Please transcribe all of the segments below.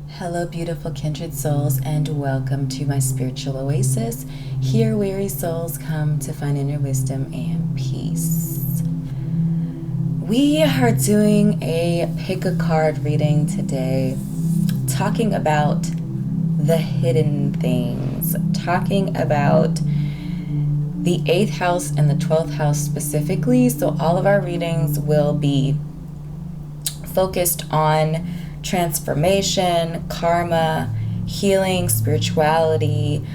Hello, beautiful kindred souls, and welcome to my spiritual oasis. Here, weary souls come to find inner wisdom and peace. We are doing a pick a card reading today, talking about the hidden things, talking about the 8th house and the 12th house specifically. So all of our readings will be focused on transformation, karma, healing, spirituality,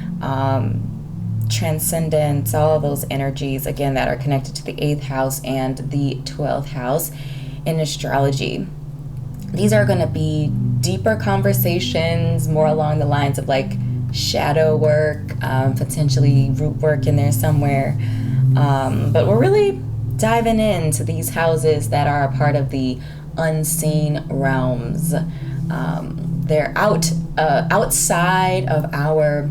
transcendence, all of those energies, again, that are connected to the 8th house and the 12th house in astrology. These are going to be deeper conversations, more along the lines of like shadow work, potentially root work in there somewhere. But we're really diving into these houses that are a part of the unseen realms. They're outside of our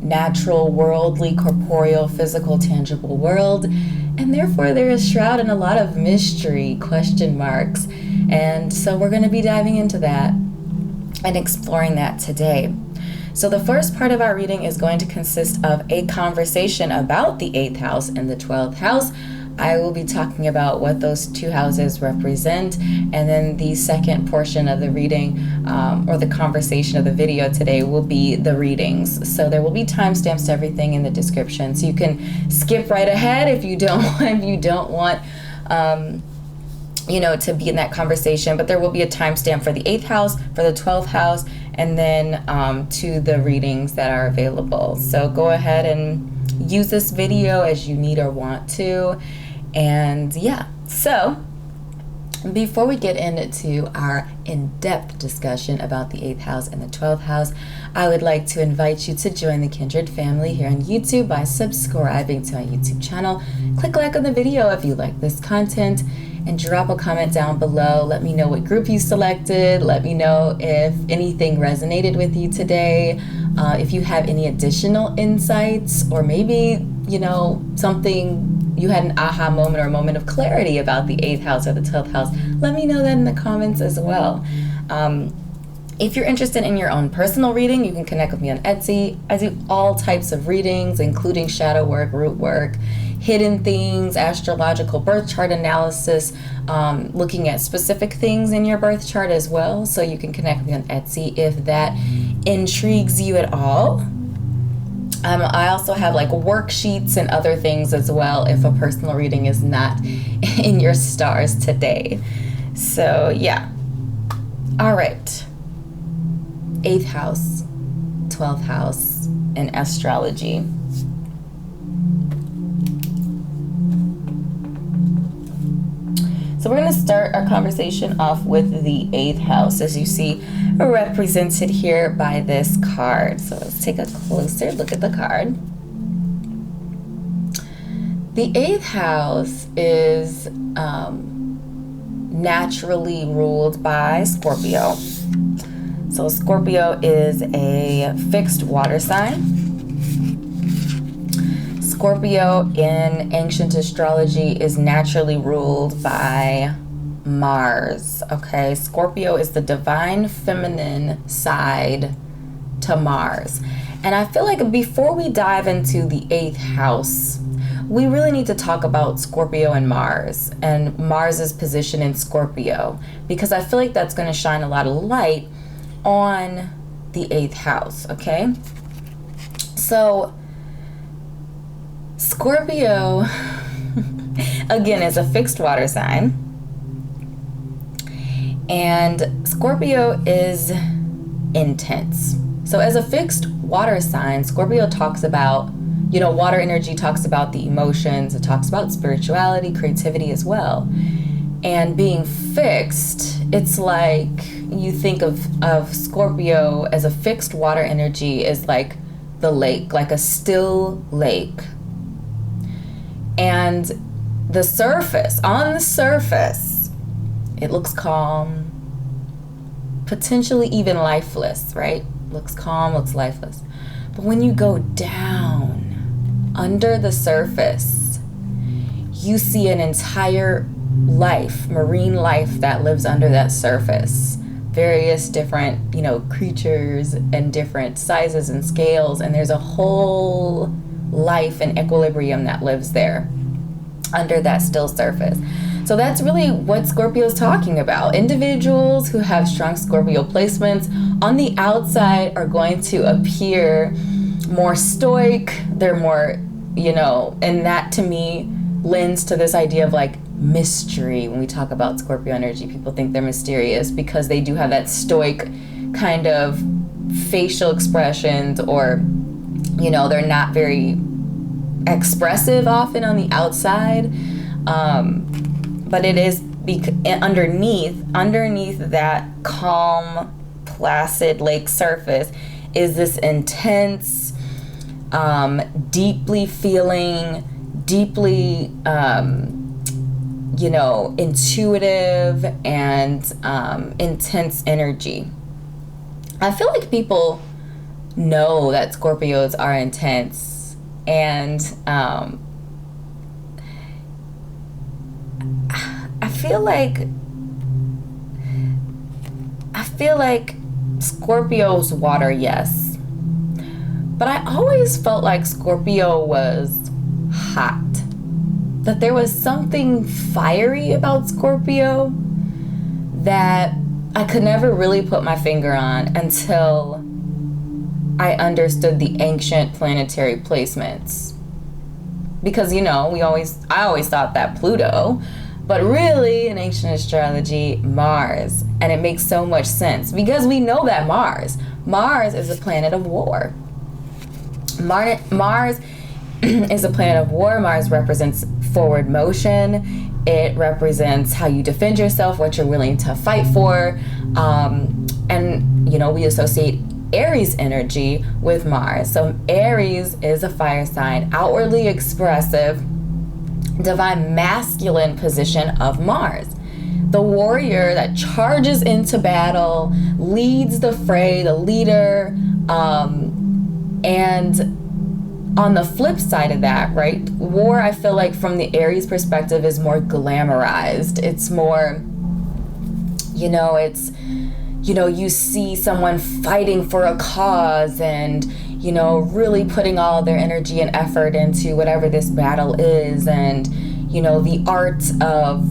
natural, worldly, corporeal, physical, tangible world, and therefore they're shrouded in a lot of mystery, question marks. And so we're going to be diving into that and exploring that today. So the first part of our reading is going to consist of a conversation about the 8th house and the 12th house. I will be talking about what those two houses represent, and then the second portion of the reading or the conversation of the video today will be the readings. So there will be timestamps to everything in the description, so you can skip right ahead if you don't want to be in that conversation. But there will be a timestamp for the 8th house, for the 12th house, and then to the readings that are available. So go ahead and use this video as you need or want to. And yeah, so before we get into our in-depth discussion about the 8th house and the 12th house, I would like to invite you to join the Kindred family here on YouTube by subscribing to my YouTube channel. Click like on the video if you like this content, and drop a comment down below. Let me know what group you selected. Let me know if anything resonated with you today. If you have any additional insights, or maybe, something you had an aha moment or a moment of clarity about the 8th house or the 12th house, let me know that in the comments as well. If you're interested in your own personal reading, you can connect with me on Etsy. I do all types of readings, including shadow work, root work, hidden things, astrological birth chart analysis, looking at specific things in your birth chart as well. So you can connect with me on Etsy if that intrigues you at all. I also have like worksheets and other things as well if a personal reading is not in your stars today. So yeah. All right. 8th house, 12th house, and astrology. So we're going to start our conversation off with the 8th house, as you see represented here by this card. So let's take a closer look at the card. The 8th house is naturally ruled by Scorpio. So Scorpio is a fixed water sign. Scorpio in ancient astrology is naturally ruled by Mars. Okay, Scorpio is the divine feminine side to Mars. And I feel like before we dive into the 8th house, we really need to talk about Scorpio and Mars's position in Scorpio, because I feel like that's going to shine a lot of light on the 8th house. Okay, so Scorpio again is a fixed water sign, and Scorpio is intense. So as a fixed water sign, Scorpio talks about, water energy talks about the emotions, it talks about spirituality, creativity as well. And being fixed, it's like you think of Scorpio as a fixed water energy is like the lake, like a still lake. And on the surface, it looks calm, potentially even lifeless, right? Looks calm, looks lifeless. But when you go down under the surface, you see an entire life, marine life that lives under that surface. Various different, creatures and different sizes and scales, and there's a whole life and equilibrium that lives there under that still surface. So that's really what Scorpio is talking about. Individuals who have strong Scorpio placements on the outside are going to appear more stoic. They're more, and that to me lends to this idea of like mystery. When we talk about Scorpio energy, people think they're mysterious because they do have that stoic kind of facial expressions, or, they're not very expressive often on the outside. But it is underneath that calm, placid lake surface is this intense, deeply feeling, deeply, intuitive and intense energy. I feel like people know that Scorpios are intense, and I feel like Scorpio's water, yes. But I always felt like Scorpio was hot. That there was something fiery about Scorpio that I could never really put my finger on until I understood the ancient planetary placements. Because, I always thought that Pluto, but really in ancient astrology, Mars. And it makes so much sense because we know that Mars is a planet of war. Mars is a planet of war. Mars represents forward motion. It represents how you defend yourself, what you're willing to fight for. And we associate Aries energy with Mars. So Aries is a fire sign, outwardly expressive, divine masculine position of Mars. The warrior that charges into battle, leads the fray, the leader, and on the flip side of that, right, war, I feel like from the Aries perspective is more glamorized. It's more, you see someone fighting for a cause and, really putting all their energy and effort into whatever this battle is, and, the art of,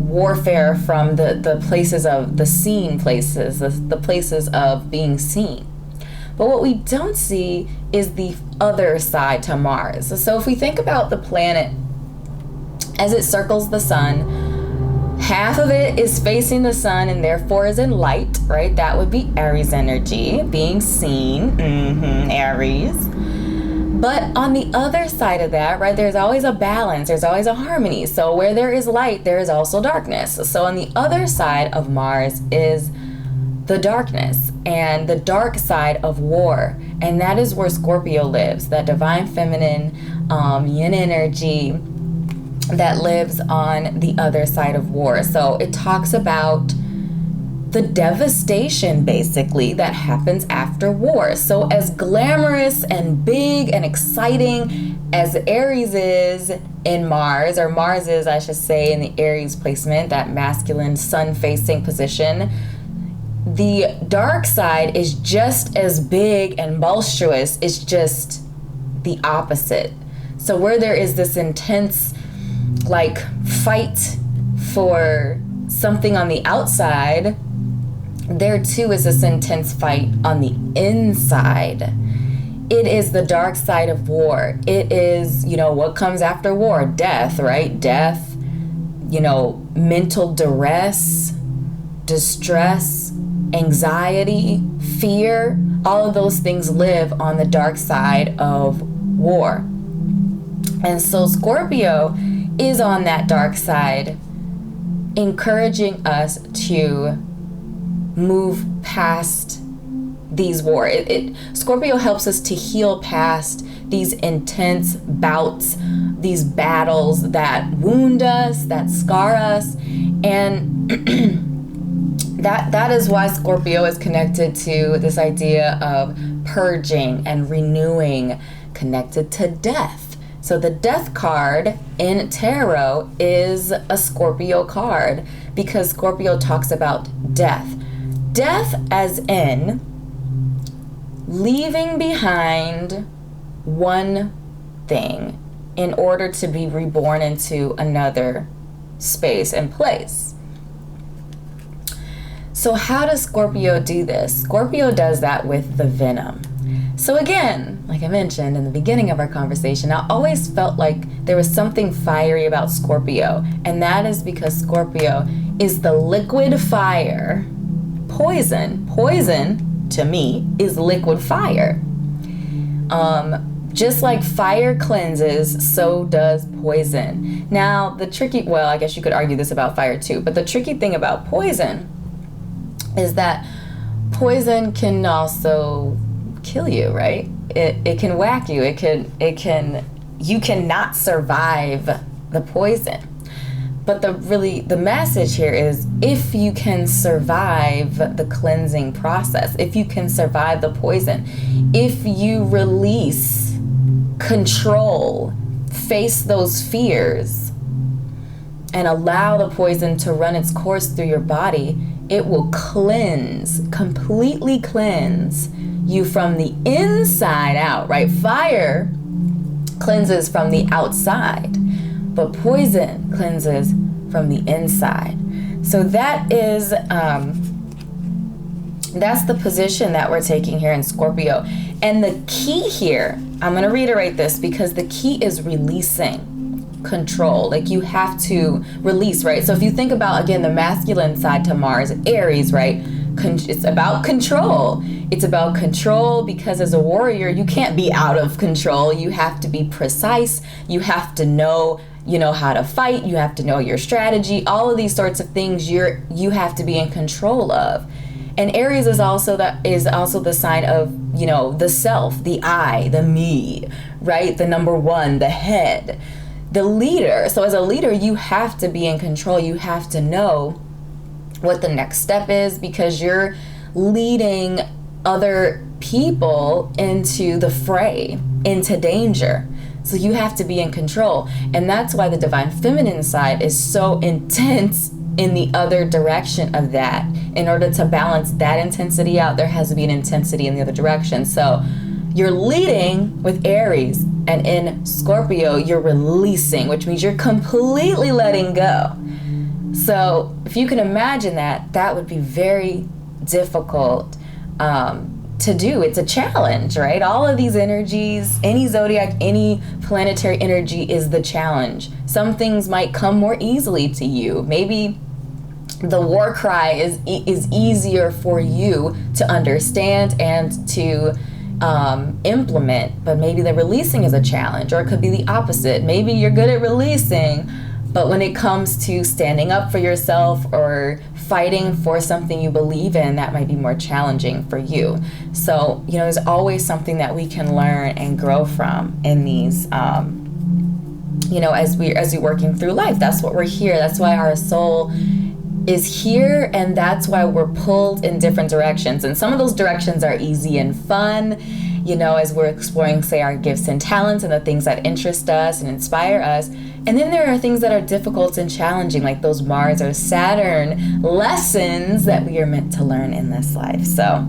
warfare from the places of the seen places, the places of being seen. But what we don't see is the other side to Mars. So if we think about the planet as it circles the sun, half of it is facing the sun and therefore is in light, right? That would be Aries energy, being seen, Aries. But on the other side of that, right, there's always a balance, there's always a harmony. So where there is light, there is also darkness. So on the other side of Mars is the darkness and the dark side of war. And that is where Scorpio lives, that divine feminine yin energy that lives on the other side of war. So it talks about the devastation basically that happens after war. So as glamorous and big and exciting as Aries is in Mars, or Mars is, I should say, in the Aries placement, that masculine sun-facing position, the dark side is just as big and monstrous. It's just the opposite. So where there is this intense fight for something on the outside, there too is this intense fight on the inside. It is the dark side of war. It is, what comes after war? Death, right? Death, mental duress, distress, anxiety, fear. All of those things live on the dark side of war. And so Scorpio is on that dark side, encouraging us to move past these war. Scorpio helps us to heal past these intense bouts, these battles that wound us, that scar us, and that is why Scorpio is connected to this idea of purging and renewing, connected to death. So the Death card in tarot is a Scorpio card because Scorpio talks about death. Death as in leaving behind one thing in order to be reborn into another space and place. So how does Scorpio do this? Scorpio does that with the venom. So again, like I mentioned in the beginning of our conversation, I always felt like there was something fiery about Scorpio, and that is because Scorpio is the liquid fire. Poison to me is liquid fire. Just like fire cleanses, so does poison. Now, well, I guess you could argue this about fire too, but the tricky thing about poison is that poison can also kill you, right? It can whack you. You cannot survive the poison. But the message here is if you can survive the cleansing process, if you can survive the poison, if you release, control, face those fears, and allow the poison to run its course through your body, it will completely cleanse you from the inside out, right? Fire cleanses from the outside, but poison cleanses from the inside. So that is, that's the position that we're taking here in Scorpio. And the key here, I'm going to reiterate this because the key is releasing control. Like you have to release, right? So if you think about, again, the masculine side to Mars, Aries, right? It's about control. It's about control because as a warrior, you can't be out of control. You have to be precise. You have to know, how to fight. You have to know your strategy. All of these sorts of things you have to be in control of. And Aries is also the sign of, the self, the I, the me, right? The number one, the head, the leader. So as a leader, you have to be in control. You have to know what the next step is because you're leading other people into the fray, into danger. So you have to be in control. And that's why the divine feminine side is so intense in the other direction of that. In order to balance that intensity out, there has to be an intensity in the other direction. So you're leading with Aries, and in Scorpio, you're releasing, which means you're completely letting go. So if you can imagine that would be very difficult to do. It's a challenge, right? All of these energies, any zodiac, any planetary energy is the challenge. Some things might come more easily to you. Maybe the war cry is easier for you to understand and to implement, but maybe the releasing is a challenge, or it could be the opposite. Maybe you're good at releasing, but when it comes to standing up for yourself or fighting for something you believe in, that might be more challenging for you. So, there's always something that we can learn and grow from in these, as we're working through life. That's what we're here. That's why our soul is here, and that's why we're pulled in different directions. And some of those directions are easy and fun, as we're exploring, say, our gifts and talents and the things that interest us and inspire us. And then there are things that are difficult and challenging, like those Mars or Saturn lessons that we are meant to learn in this life. So,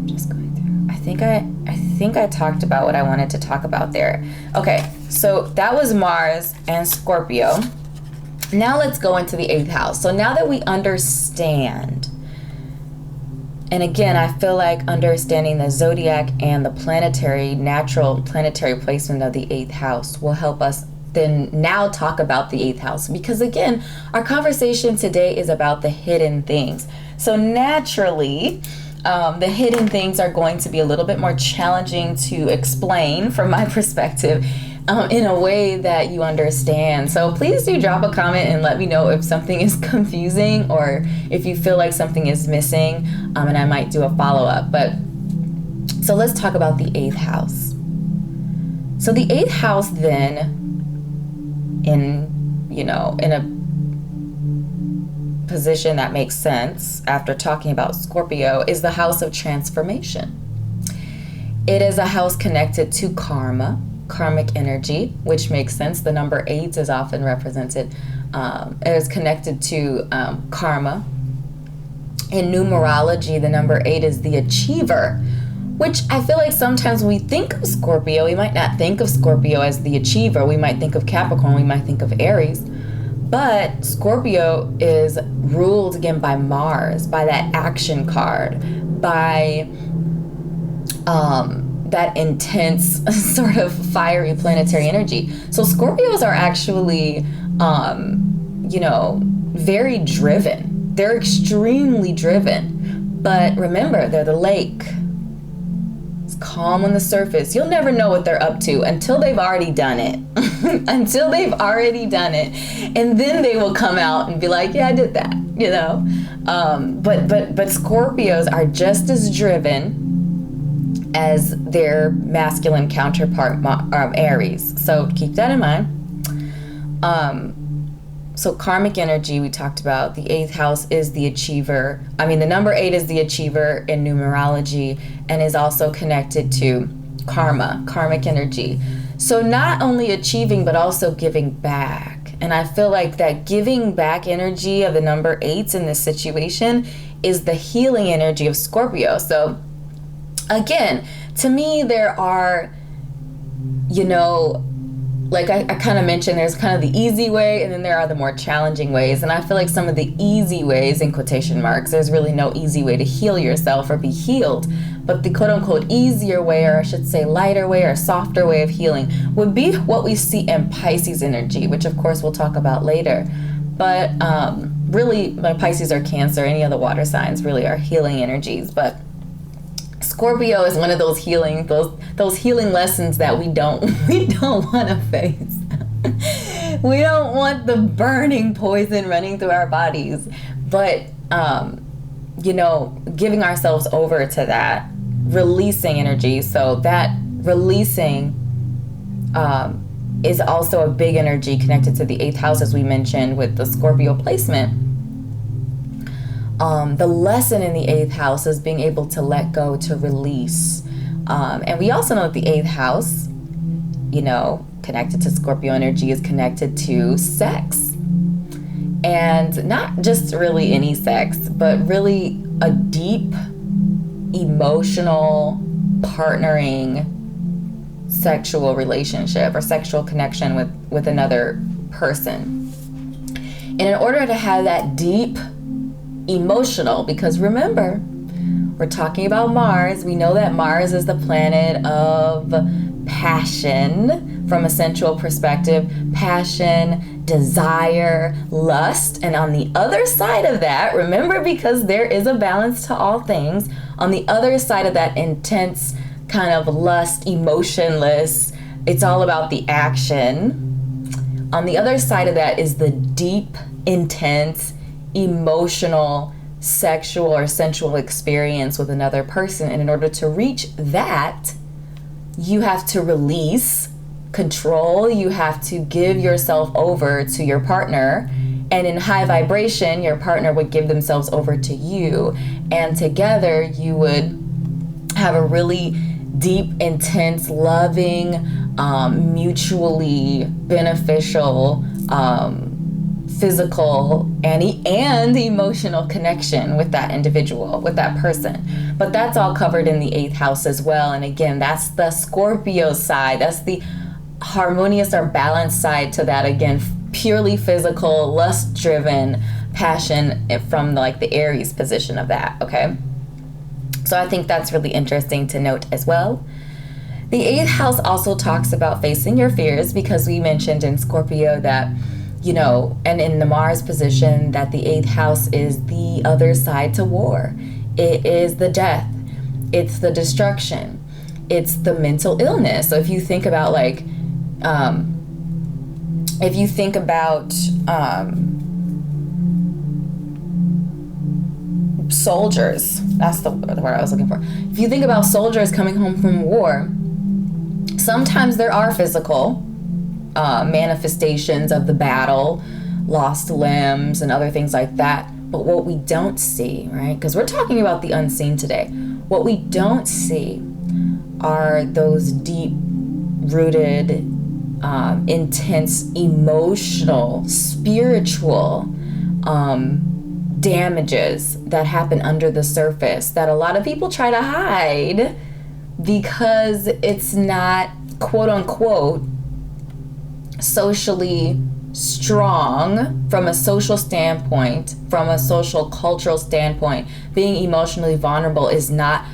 just going through. I think I talked about what I wanted to talk about there. Okay, so that was Mars and Scorpio. Now let's go into the 8th house. So now that we understand, and again, I feel like understanding the zodiac and the natural planetary placement of the 8th house will help us then now talk about the 8th house. Because again, our conversation today is about the hidden things. So naturally, the hidden things are going to be a little bit more challenging to explain from my perspective in a way that you understand. So please do drop a comment and let me know if something is confusing or if you feel like something is missing, and I might do a follow-up. But so let's talk about the 8th house. So the 8th house then, in a position that makes sense after talking about Scorpio, is the house of transformation. It is a house connected to karma, karmic energy, which makes sense. The number 8 is often represented, it is connected to karma. In numerology, the number 8 is the achiever, which I feel like sometimes when we think of Scorpio, we might not think of Scorpio as the achiever. We might think of Capricorn, we might think of Aries. But Scorpio is ruled again by Mars, by that action card, by that intense sort of fiery planetary energy. So Scorpios are actually, very driven. They're extremely driven. But remember, they're the lake. It's calm on the surface. You'll never know what they're up to until they've already done it. Until they've already done it. And then they will come out and be like, yeah, I did that, But Scorpios are just as driven as their masculine counterpart, Aries. So keep that in mind. So karmic energy, we talked about. The 8th house is the achiever. The number 8 is the achiever in numerology and is also connected to karma, karmic energy. So not only achieving, but also giving back. And I feel like that giving back energy of the number 8s in this situation is the healing energy of Scorpio. So again, to me, there are, like I kind of mentioned, there's kind of the easy way, and then there are the more challenging ways. And I feel like some of the easy ways, in quotation marks, there's really no easy way to heal yourself or be healed. But the quote unquote easier way, or I should say lighter way or softer way of healing, would be what we see in Pisces energy, which of course we'll talk about later. But really, like Pisces or Cancer, any of the water signs really are healing energies. But Scorpio is one of those healing lessons that we don't want to face. We don't want the burning poison running through our bodies, but giving ourselves over to that, releasing energy. So that releasing is also a big energy connected to the 8th house, as we mentioned with the Scorpio placement. The lesson in the 8th house is being able to let go, to release. And we also know that the 8th house, connected to Scorpio energy, is connected to sex. And not just really any sex, but really a deep, emotional, partnering sexual relationship or sexual connection with another person. And in order to have that deep emotional, because remember, we're talking about Mars. We know that Mars is the planet of passion from a sensual perspective, passion, desire, lust. And on the other side of that, remember, because there is a balance to all things, on the other side of that intense kind of lust, emotionless, it's all about the action. On the other side of that is the deep, intense, emotional, sexual or sensual experience with another person. And in order to reach that, you have to release control. You have to give yourself over to your partner. And in high vibration, your partner would give themselves over to you. And together you would have a really deep, intense, loving, mutually beneficial, physical and emotional connection with that individual, with that person. But that's all covered in the 8th house as well. And again, that's the Scorpio side. That's the harmonious or balanced side to that. Again, purely physical, lust-driven passion from like the Aries position of that, okay? So I think that's really interesting to note as well. The 8th house also talks about facing your fears, because we mentioned in Scorpio that, and in the Mars position, that the 8th house is the other side to war. It is the death. It's the destruction. It's the mental illness. So if you think about soldiers, that's the word I was looking for. If you think about soldiers coming home from war, sometimes there are physical manifestations of the battle, lost limbs and other things like that. But what we don't see, right? Because we're talking about the unseen today. What we don't see are those deep-rooted, intense, emotional, spiritual damages that happen under the surface that a lot of people try to hide because it's not, quote unquote, socially strong from a social standpoint, from a social cultural standpoint. Being emotionally vulnerable is not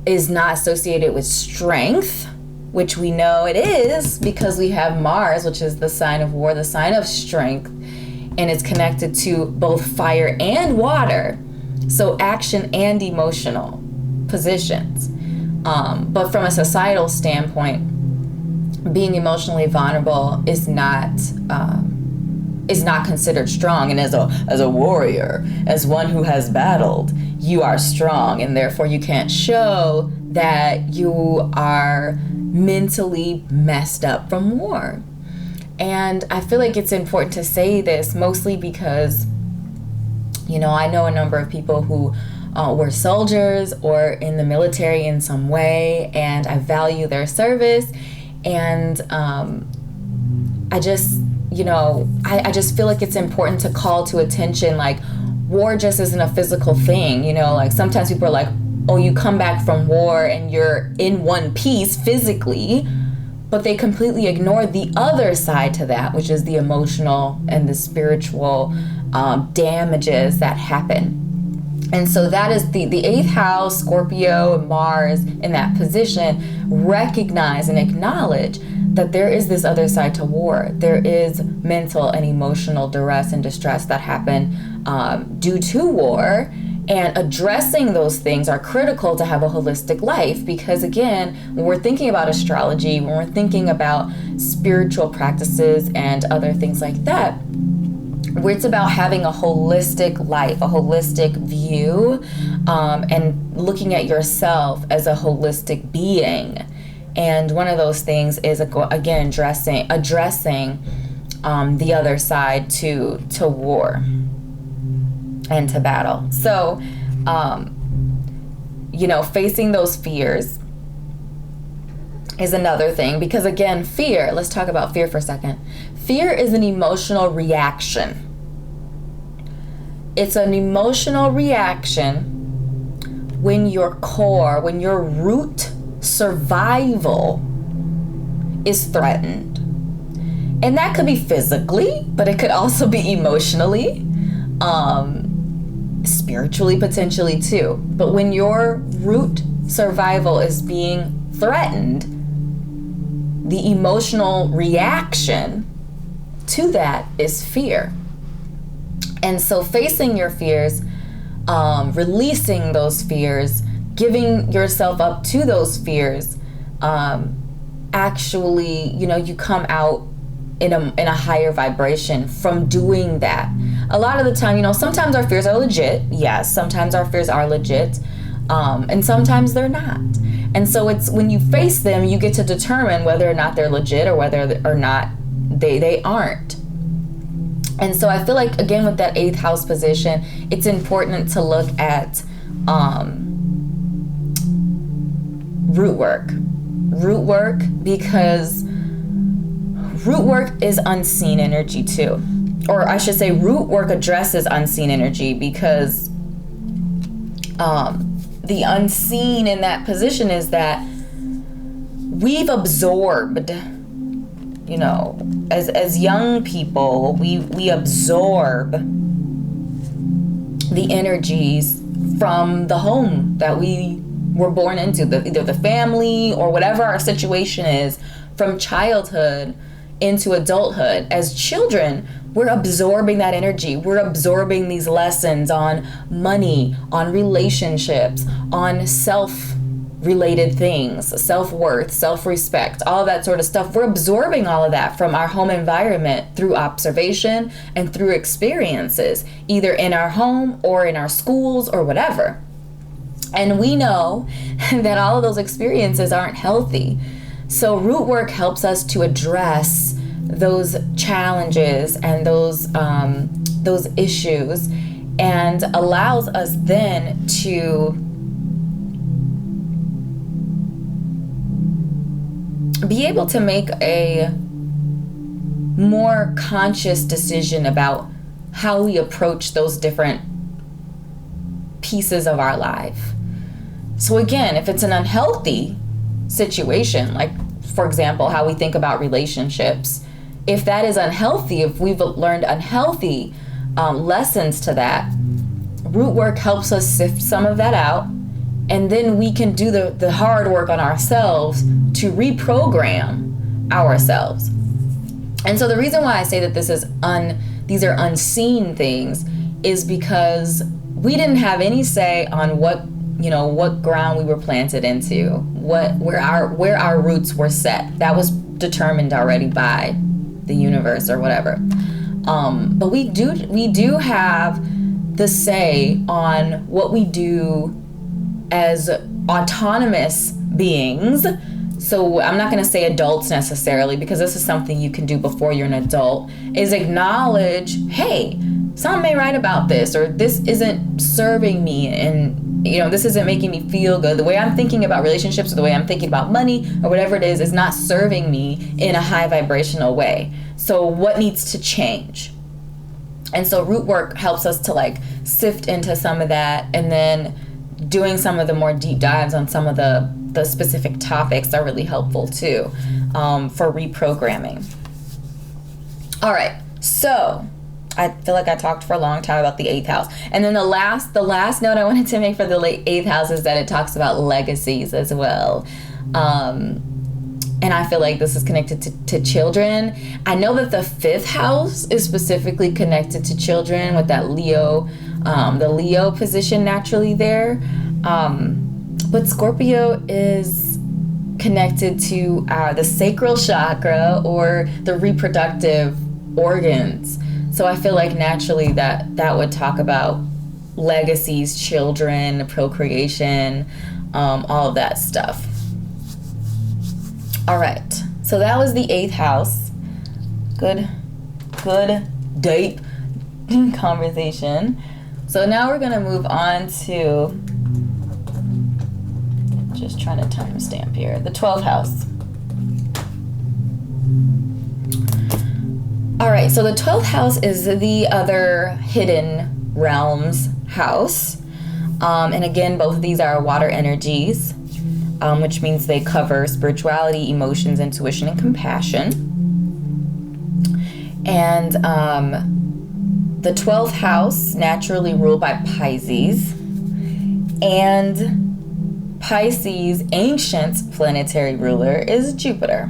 associated with strength, which we know it is because we have Mars, which is the sign of war, the sign of strength, and it's connected to both fire and water, so action and emotional positions. But from a societal standpoint, being emotionally vulnerable is not considered strong. And as a warrior, as one who has battled, you are strong, and therefore you can't show that you are mentally messed up from war. And I feel like it's important to say this, mostly because, you know, I know a number of people who were soldiers or in the military in some way, and I value their service. And I just feel like it's important to call to attention, like, war just isn't a physical thing. You know, like sometimes people are like, oh, you come back from war and you're in one piece physically, but they completely ignore the other side to that, which is the emotional and the spiritual damages that happen. And so that is the 8th house, Scorpio, Mars in that position, recognize and acknowledge that there is this other side to war. There is mental and emotional duress and distress that happen due to war. And addressing those things are critical to have a holistic life, because again, when we're thinking about astrology, when we're thinking about spiritual practices and other things like that, where it's about having a holistic life, a holistic view, and looking at yourself as a holistic being. And one of those things is, again, addressing the other side to war and to battle. So, facing those fears is another thing, because again, fear, let's talk about fear for a second. Fear is an emotional reaction. It's an emotional reaction when your core, when your root survival is threatened. And that could be physically, but it could also be emotionally, spiritually, potentially too. But when your root survival is being threatened, the emotional reaction to that is fear. And so facing your fears, releasing those fears, giving yourself up to those fears, actually, you come out in a higher vibration from doing that. A lot of the time, sometimes our fears are legit. Yes, sometimes our fears are legit, and sometimes they're not. And so it's when you face them, you get to determine whether or not they're legit or whether or not they aren't. And so I feel like, again, with that 8th house position, it's important to look at root work, because root work is unseen energy too. Or I should say root work addresses unseen energy, because the unseen in that position is that we've absorbed, as young people, we absorb the energies from the home that we were born into, either the family or whatever our situation is, from childhood into adulthood. As children, we're absorbing that energy. We're absorbing these lessons on money, on relationships, on self-related things, self-worth, self-respect, all that sort of stuff. We're absorbing all of that from our home environment through observation and through experiences, either in our home or in our schools or whatever. And we know that all of those experiences aren't healthy. So root work helps us to address those challenges and those issues, and allows us then to be able to make a more conscious decision about how we approach those different pieces of our life. So again, if it's an unhealthy situation, like for example, how we think about relationships, if that is unhealthy, if we've learned unhealthy lessons to that, root work helps us sift some of that out, and then we can do the hard work on ourselves to reprogram ourselves. And so the reason why I say that these are unseen things is because we didn't have any say on what ground we were planted into, where our roots were set. That was determined already by the universe or whatever. But we do have the say on what we do as autonomous beings. So I'm not going to say adults necessarily, because this is something you can do before you're an adult, is acknowledge, hey, some may write about this, or this isn't serving me, and this isn't making me feel good. The way I'm thinking about relationships, or the way I'm thinking about money, or whatever it is not serving me in a high vibrational way. So what needs to change? And so root work helps us to sift into some of that, and then doing some of the more deep dives on some of the specific topics are really helpful too, for reprogramming. All right, so I feel like I talked for a long time about the 8th house. And then the last note I wanted to make for the 8th house is that it talks about legacies as well. And I feel like this is connected to children. I know that the 5th house is specifically connected to children with that Leo, the Leo position naturally there. But Scorpio is connected to the sacral chakra, or the reproductive organs. So I feel like naturally that would talk about legacies, children, procreation, all of that stuff. All right, so that was the 8th house. Good, deep conversation. So now we're gonna move on to, just trying to timestamp here, the 12th house. All right, so the 12th house is the other hidden realms house. And again, both of these are water energies, which means they cover spirituality, emotions, intuition, and compassion. And the 12th house, naturally ruled by Pisces. And Pisces' ancient planetary ruler is Jupiter.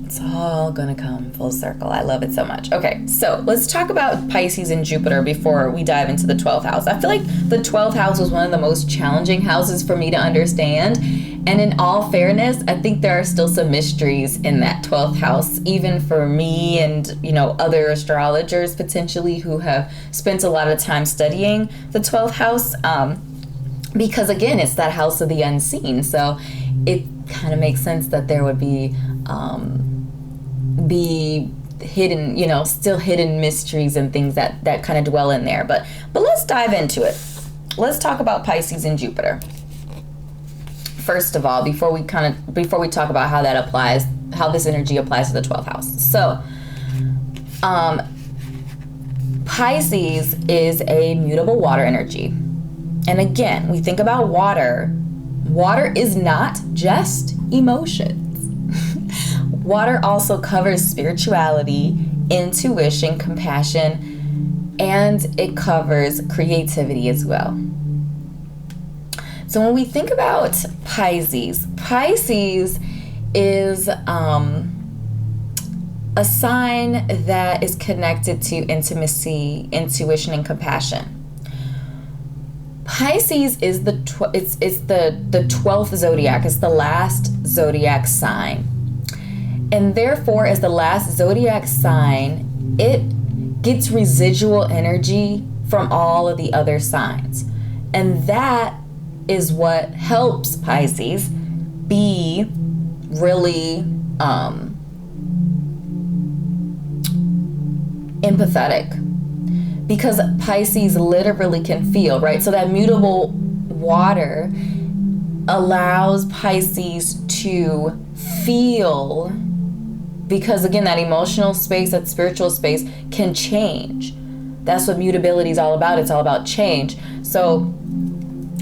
It's all gonna come full circle. I love it so much. Okay, so let's talk about Pisces and Jupiter before we dive into the 12th house. I feel like the 12th house was one of the most challenging houses for me to understand. And in all fairness, I think there are still some mysteries in that 12th house, even for me and, other astrologers potentially who have spent a lot of time studying the 12th house. Because again, it's that house of the unseen. So it kind of makes sense that there would be hidden, still hidden mysteries and things that kind of dwell in there. But let's dive into it. Let's talk about Pisces and Jupiter. First of all, before we talk about how that applies, how this energy applies to the 12th house. So, Pisces is a mutable water energy. And again, we think about water. Water is not just emotions. Water also covers spirituality, intuition, compassion, and it covers creativity as well. So when we think about Pisces is a sign that is connected to intimacy, intuition, and compassion. Pisces is the 12th zodiac. It's the last zodiac sign. And therefore, as the last zodiac sign, it gets residual energy from all of the other signs. And that is what helps Pisces be really empathetic. Because Pisces literally can feel, right? So that mutable water allows Pisces to feel, because again, that emotional space, that spiritual space can change. That's what mutability is all about. It's all about change. So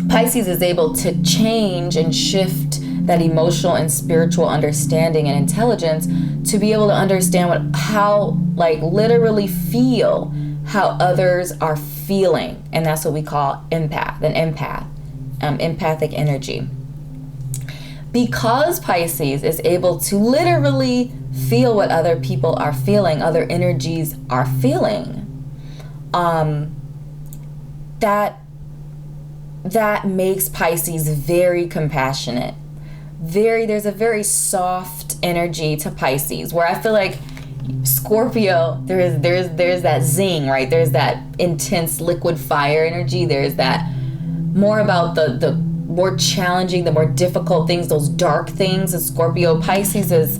Pisces is able to change and shift that emotional and spiritual understanding and intelligence to be able to understand how literally feel how others are feeling. And that's what we call an empath, empathic energy. Because Pisces is able to literally feel what other people are feeling, other energies are feeling, that makes Pisces very compassionate. There's a very soft energy to Pisces, where I feel like Scorpio, there's that zing, right? There's that intense liquid fire energy. There's that more about the more challenging, the more difficult things, those dark things. As Scorpio, Pisces is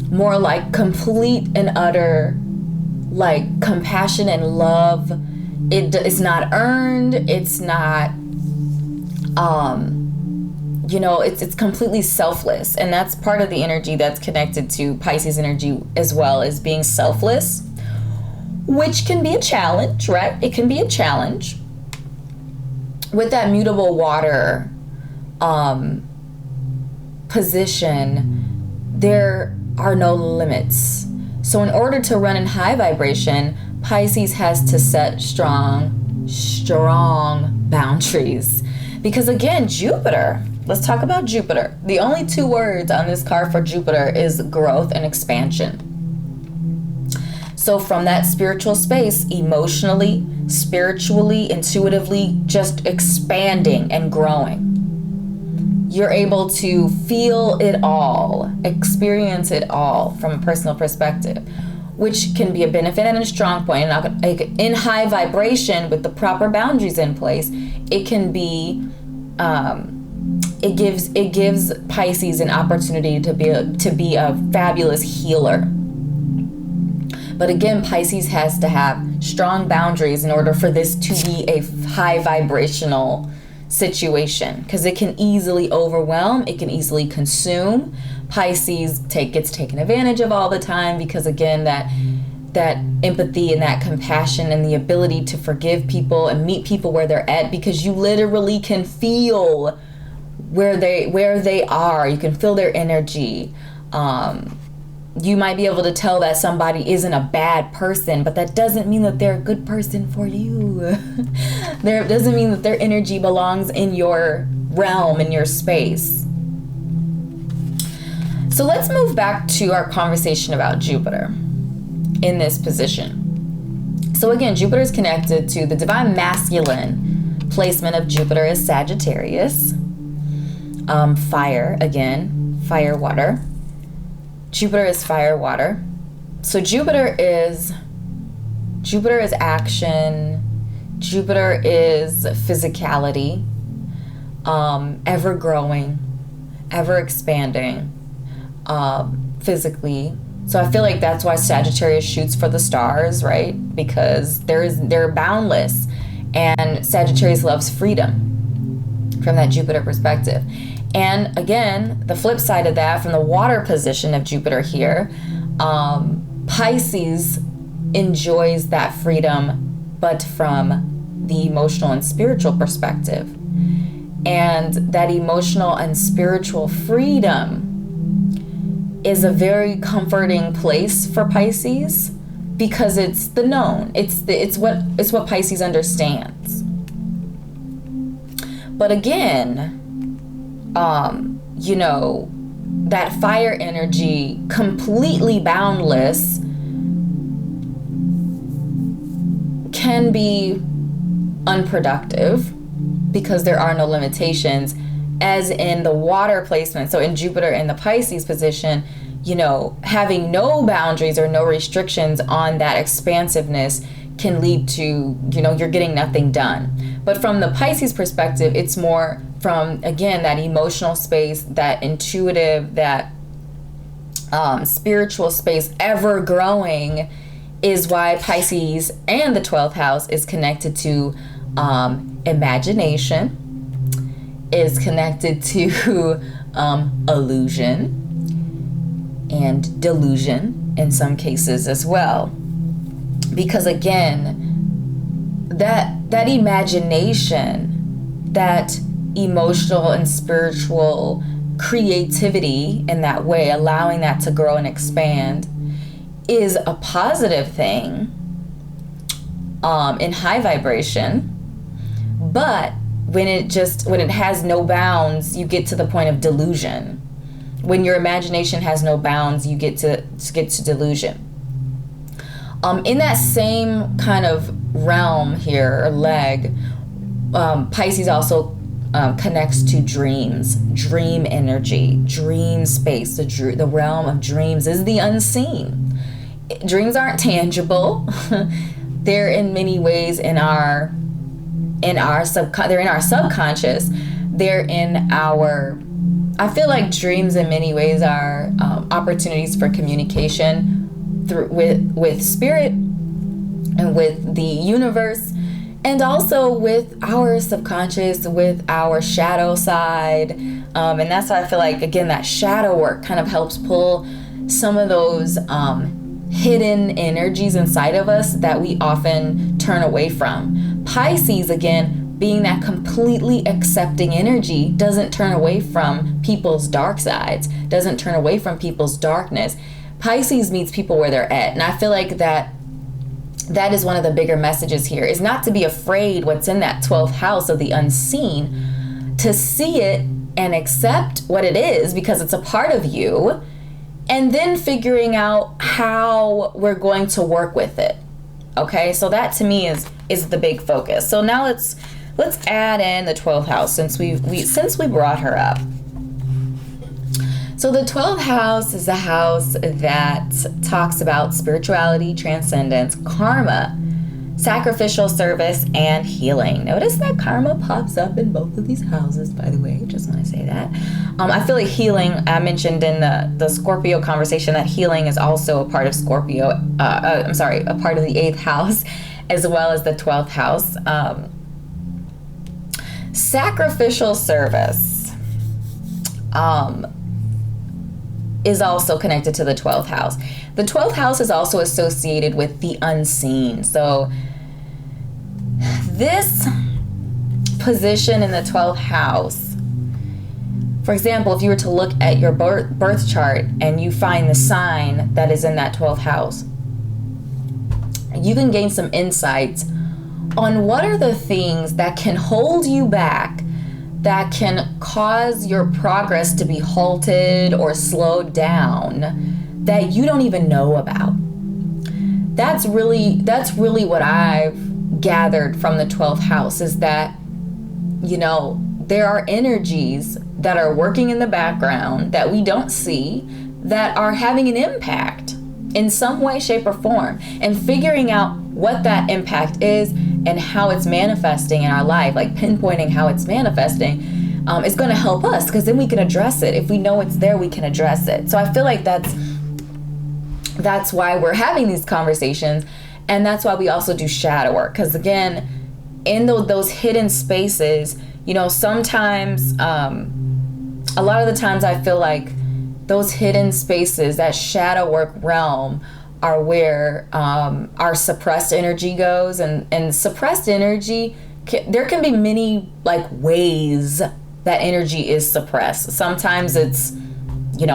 more like complete and utter, like compassion and love. It's not earned. It's not, it's completely selfless. And that's part of the energy that's connected to Pisces energy as well, as being selfless, which can be a challenge, right? It can be a challenge. With that mutable water position, there are no limits. So in order to run in high vibration, Pisces has to set strong boundaries. Because again, Jupiter, let's talk about Jupiter. The only two words on this card for Jupiter is growth and expansion. So from that spiritual space, emotionally, spiritually, intuitively, just expanding and growing. You're able to feel it all, experience it all from a personal perspective, which can be a benefit and a strong point. And in high vibration, with the proper boundaries in place, it can be, it gives Pisces an opportunity to be a fabulous healer. But again, Pisces has to have strong boundaries in order for this to be a high vibrational situation, because it can easily overwhelm, it can easily consume. Pisces gets taken advantage of all the time, because again, that empathy and that compassion and the ability to forgive people and meet people where they're at, because you literally can feel where they are. You can feel their energy. You might be able to tell that somebody isn't a bad person, but that doesn't mean that they're a good person for you. That doesn't mean that their energy belongs in your realm, in your space. So let's move back to our conversation about Jupiter in this position. So again, Jupiter is connected to the divine masculine placement of Jupiter is Sagittarius. Fire, again, fire, water. Jupiter is fire, water. So Jupiter is action. Jupiter is physicality, ever growing, ever expanding, physically. So I feel like that's why Sagittarius shoots for the stars, right? Because they're boundless, and Sagittarius loves freedom from that Jupiter perspective. And again, the flip side of that, from the water position of Jupiter here, Pisces enjoys that freedom, but from the emotional and spiritual perspective. And that emotional and spiritual freedom is a very comforting place for Pisces, because it's the known. It's what Pisces understands. But again, that fire energy, completely boundless, can be unproductive because there are no limitations, as in the water placement. So in Jupiter in the Pisces position, having no boundaries or no restrictions on that expansiveness can lead to, you're getting nothing done. But from the Pisces perspective, it's more from, again, that emotional space, that intuitive, that spiritual space, ever growing, is why Pisces and the 12th house is connected to imagination, is connected to illusion, and delusion in some cases as well. Because again, that imagination, that emotional and spiritual creativity in that way, allowing that to grow and expand, is a positive thing in high vibration. But when it has no bounds, you get to the point of delusion. When your imagination has no bounds, you get to delusion. In that same kind of realm here, or leg, Pisces also connects to dreams, dream energy, dream space. The realm of dreams is the unseen. Dreams aren't tangible. They're in many ways they're in our subconscious. They're in our, I feel like dreams in many ways are opportunities for communication with spirit and with the universe, and also with our subconscious, with our shadow side. And that's why I feel like, again, that shadow work kind of helps pull some of those hidden energies inside of us that we often turn away from. Pisces, again, being that completely accepting energy, doesn't turn away from people's dark sides, doesn't turn away from people's darkness. Pisces meets people where they're at. And I feel like that is one of the bigger messages here, is not to be afraid what's in that 12th house of the unseen, to see it and accept what it is because it's a part of you, and then figuring out how we're going to work with it. Okay, so that to me is the big focus. So now let's add in the 12th house since we brought her up. So the 12th house is a house that talks about spirituality, transcendence, karma, sacrificial service, and healing. Notice that karma pops up in both of these houses, by the way. Just want to say that. I feel like healing, I mentioned in the Scorpio conversation that healing is also a part of Scorpio. A part of the 8th house, as well as the 12th house. Sacrificial service is also connected to the 12th house. The 12th house is also associated with the unseen. So this position in the 12th house, for example, if you were to look at your birth chart and you find the sign that is in that 12th house, you can gain some insights on what are the things that can hold you back, that can cause your progress to be halted or slowed down, that you don't even know about. That's really what I've gathered from the 12th house, is that, there are energies that are working in the background that we don't see, that are having an impact in some way, shape, or form, and figuring out what that impact is and how it's manifesting in our life, like pinpointing how it's manifesting, is going to help us, because then we can address it. If we know it's there, we can address it. So I feel like that's why we're having these conversations, and that's why we also do shadow work, because again, in those hidden spaces, sometimes, a lot of the times I feel like those hidden spaces, that shadow work realm, are where our suppressed energy goes, and suppressed energy, there can be many ways that energy is suppressed. Sometimes it's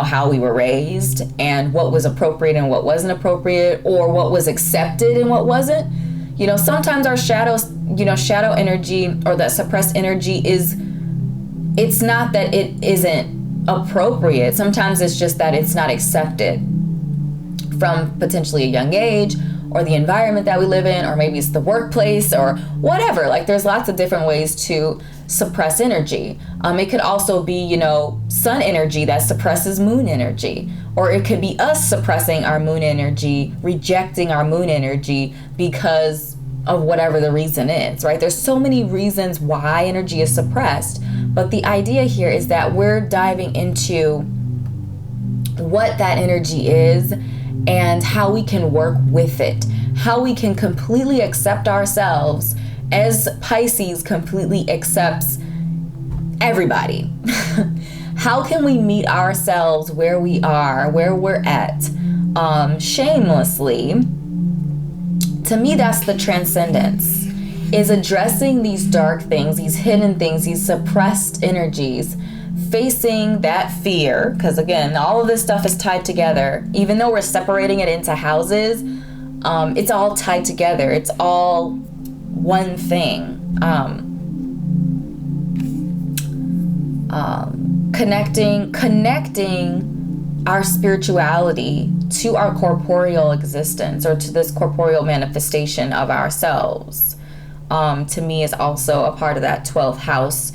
how we were raised and what was appropriate and what wasn't appropriate, or what was accepted and what wasn't. Sometimes our shadow energy, or that suppressed energy, it's not that it isn't appropriate. Sometimes it's just that it's not accepted from potentially a young age, or the environment that we live in, or maybe it's the workplace, or whatever. There's lots of different ways to suppress energy. It could also be, sun energy that suppresses moon energy, or it could be us suppressing our moon energy, rejecting our moon energy because of whatever the reason is, right? There's so many reasons why energy is suppressed, but the idea here is that we're diving into what that energy is and how we can work with it, how we can completely accept ourselves as Pisces completely accepts everybody. how can we meet ourselves where we are, where we're at, shamelessly. To me, that's the transcendence, is addressing these dark things, these hidden things, these suppressed energies, facing that fear, because again, all of this stuff is tied together. Even though we're separating it into houses, it's all tied together. It's all one thing. Connecting our spirituality to our corporeal existence, or to this corporeal manifestation of ourselves, to me is also a part of that 12th house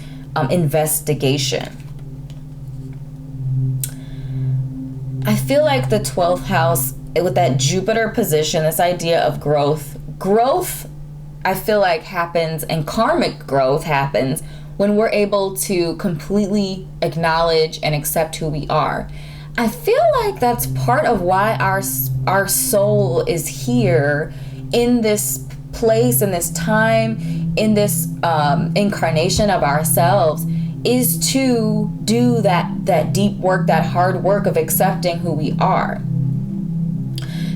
investigation. I feel like the 12th house, with that Jupiter position, this idea of growth, I feel like happens, and karmic growth happens when we're able to completely acknowledge and accept who we are. I feel like that's part of why our soul is here in this place, in this time, in this incarnation of ourselves, is to do that deep work, that hard work of accepting who we are.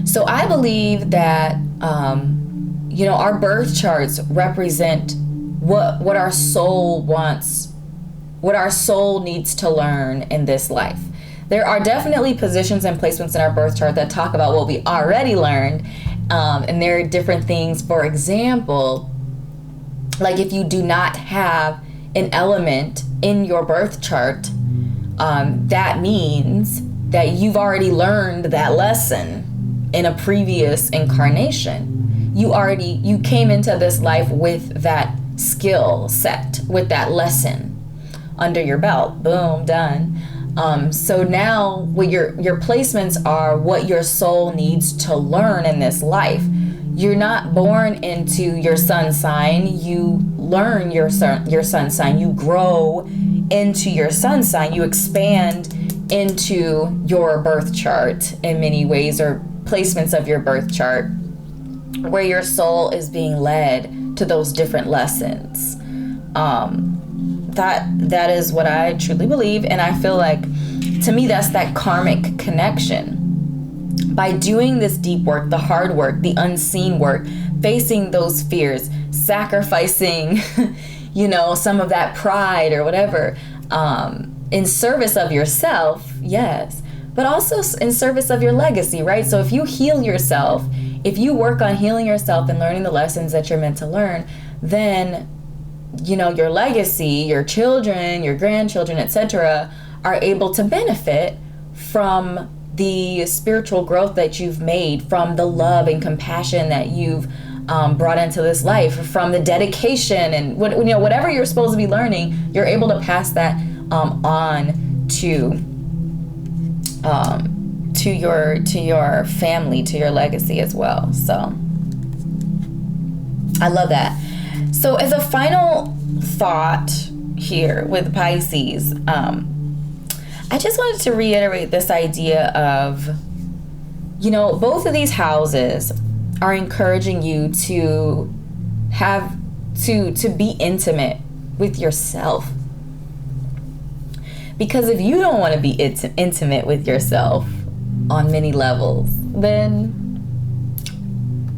So I believe that our birth charts represent what our soul wants, what our soul needs to learn in this life. There are definitely positions and placements in our birth chart that talk about what we already learned, and there are different things. For example, like if you do not have an element in your birth chart, that means that you've already learned that lesson in a previous incarnation. You came into this life with that skill set, with that lesson under your belt. Boom, done. So now what your placements are what your soul needs to learn in this life. You're not born into your sun sign. You learn your sun sign. You grow into your sun sign. You expand into your birth chart in many ways, or placements of your birth chart, where your soul is being led to those different lessons. That is what I truly believe, and I feel like, to me, that's that karmic connection. By doing this deep work, the hard work, the unseen work, facing those fears, sacrificing, some of that pride or whatever, in service of yourself, yes, but also in service of your legacy, right? So if you heal yourself, if you work on healing yourself and learning the lessons that you're meant to learn, then, your legacy, your children, your grandchildren, etc., are able to benefit from the spiritual growth that you've made, from the love and compassion that you've brought into this life, from the dedication and whatever you're supposed to be learning. You're able to pass that on to your family, to your legacy as well. So I love that. So as a final thought here with Pisces, I just wanted to reiterate this idea of, both of these houses are encouraging you to be intimate with yourself. Because if you don't want to be intimate with yourself on many levels, then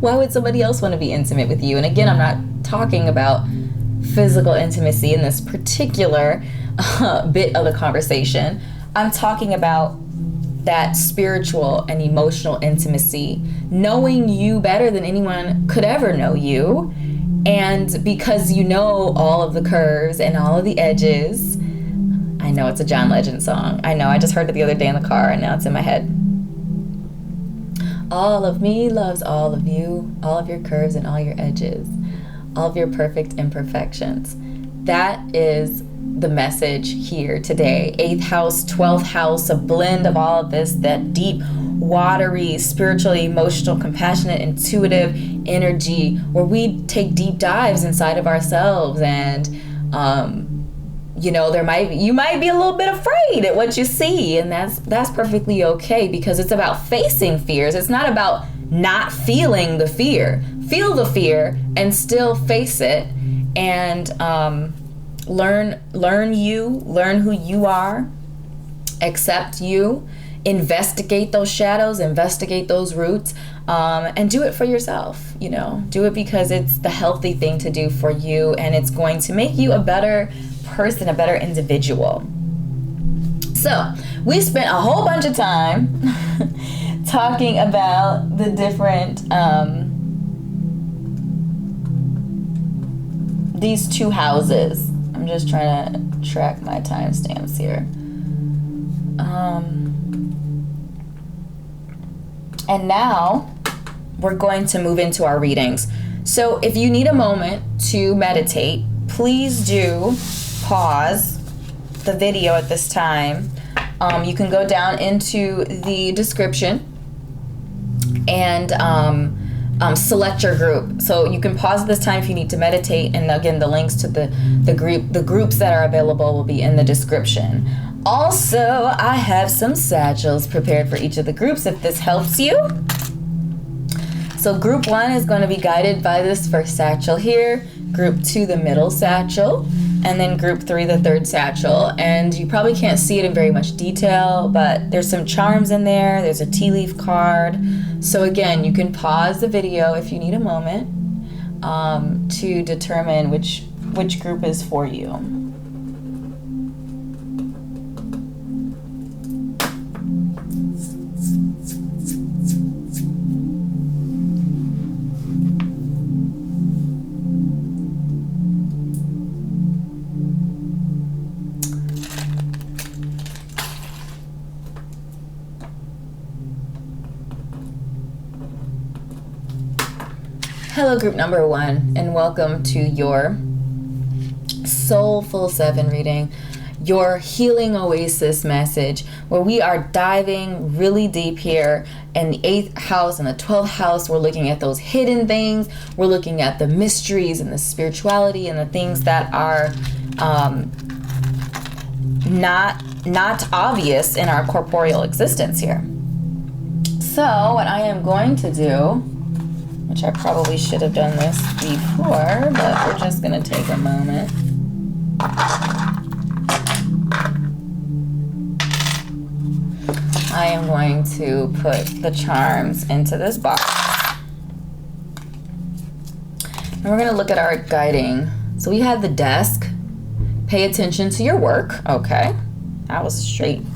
why would somebody else want to be intimate with you? And again, I'm not talking about physical intimacy in this particular bit of the conversation. I'm talking about that spiritual and emotional intimacy, knowing you better than anyone could ever know you. And because you know all of the curves and all of the edges. I know it's a John Legend song. I know, I just heard it the other day in the car and now it's in my head. All of me loves all of you, all of your curves and all your edges, all of your perfect imperfections. That is the message here today. 8th house, 12th house, a blend of all of this, that deep, watery, spiritual, emotional, compassionate, intuitive energy, where we take deep dives inside of ourselves. And you might be a little bit afraid at what you see, and that's perfectly okay, because it's about facing fears. It's not about not feeling the fear. Feel the fear and still face it, and learn who you are, accept you, investigate those shadows, investigate those roots, and do it for yourself. You know, do it because it's the healthy thing to do for you, and it's going to make you a better person, a better individual. So we spent a whole bunch of time talking about the different these two houses. I'm just trying to track my timestamps here. And now we're going to move into our readings. So if you need a moment to meditate, please do pause the video at this time. You can go down into the description and select your group. So you can pause this time if you need to meditate, and again, the links to the groups that are available will be in the description. Also, I have some satchels prepared for each of the groups if this helps you. So group 1 is going to be guided by this first satchel here, group 2 the middle satchel, and then group 3 the third satchel. And you probably can't see it in very much detail, but there's some charms in there. There's a tea leaf card. So again, you can pause the video if you need a moment to determine which group is for you. Hello, group number 1, and welcome to your Soulful 7 reading, your Healing Oasis message, where we are diving really deep here in the 8th house and the 12th house. We're looking at those hidden things. We're looking at the mysteries and the spirituality and the things that are not obvious in our corporeal existence here. So what I am going to do, which I probably should have done this before, but we're just going to take a moment. I am going to put the charms into this box. And we're going to look at our guiding. So we have the desk. Pay attention to your work. Okay. That was a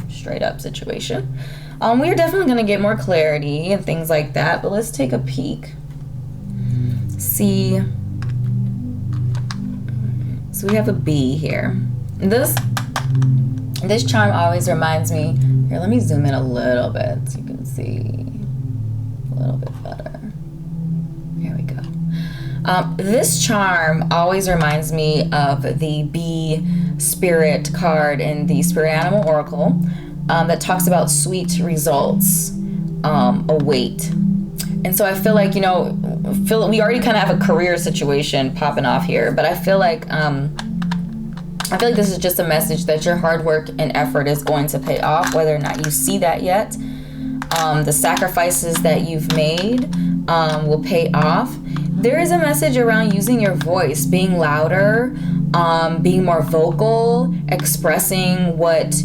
straight up situation. We're definitely going to get more clarity and things like that, but let's take a peek. See, so we have a bee here. This charm always reminds me, here, let me zoom in a little bit so you can see a little bit better. Here we go. This charm always reminds me of the bee spirit card in the Spirit Animal Oracle that talks about sweet results await. And so I feel like, we already kind of have a career situation popping off here, but I feel like this is just a message that your hard work and effort is going to pay off, whether or not you see that yet. The sacrifices that you've made will pay off. There is a message around using your voice, being louder, being more vocal, expressing what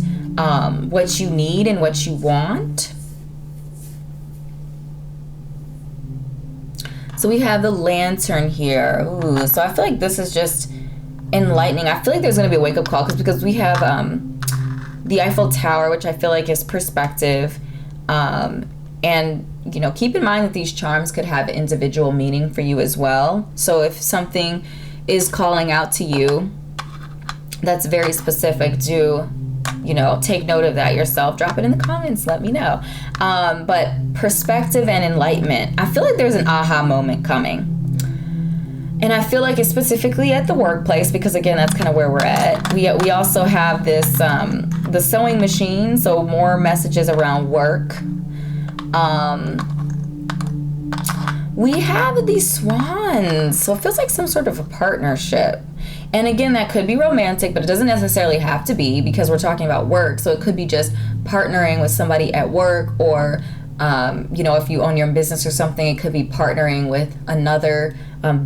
you need and what you want. So we have the lantern here. Ooh, so I feel like this is just enlightening. I feel like there's going to be a wake-up call because we have the Eiffel Tower, which I feel like is perspective. And, keep in mind that these charms could have individual meaning for you as well. So if something is calling out to you that's very specific, take note of that yourself. Drop it in the comments. Let me know. But perspective and enlightenment. I feel like there's an aha moment coming. And I feel like it's specifically at the workplace because, again, that's kind of where we're at. We also have this, the sewing machine, so more messages around work. We have these swans, so it feels like some sort of a partnership. And again, that could be romantic, but it doesn't necessarily have to be because we're talking about work. So it could be just partnering with somebody at work, or, if you own your own business or something, it could be partnering with another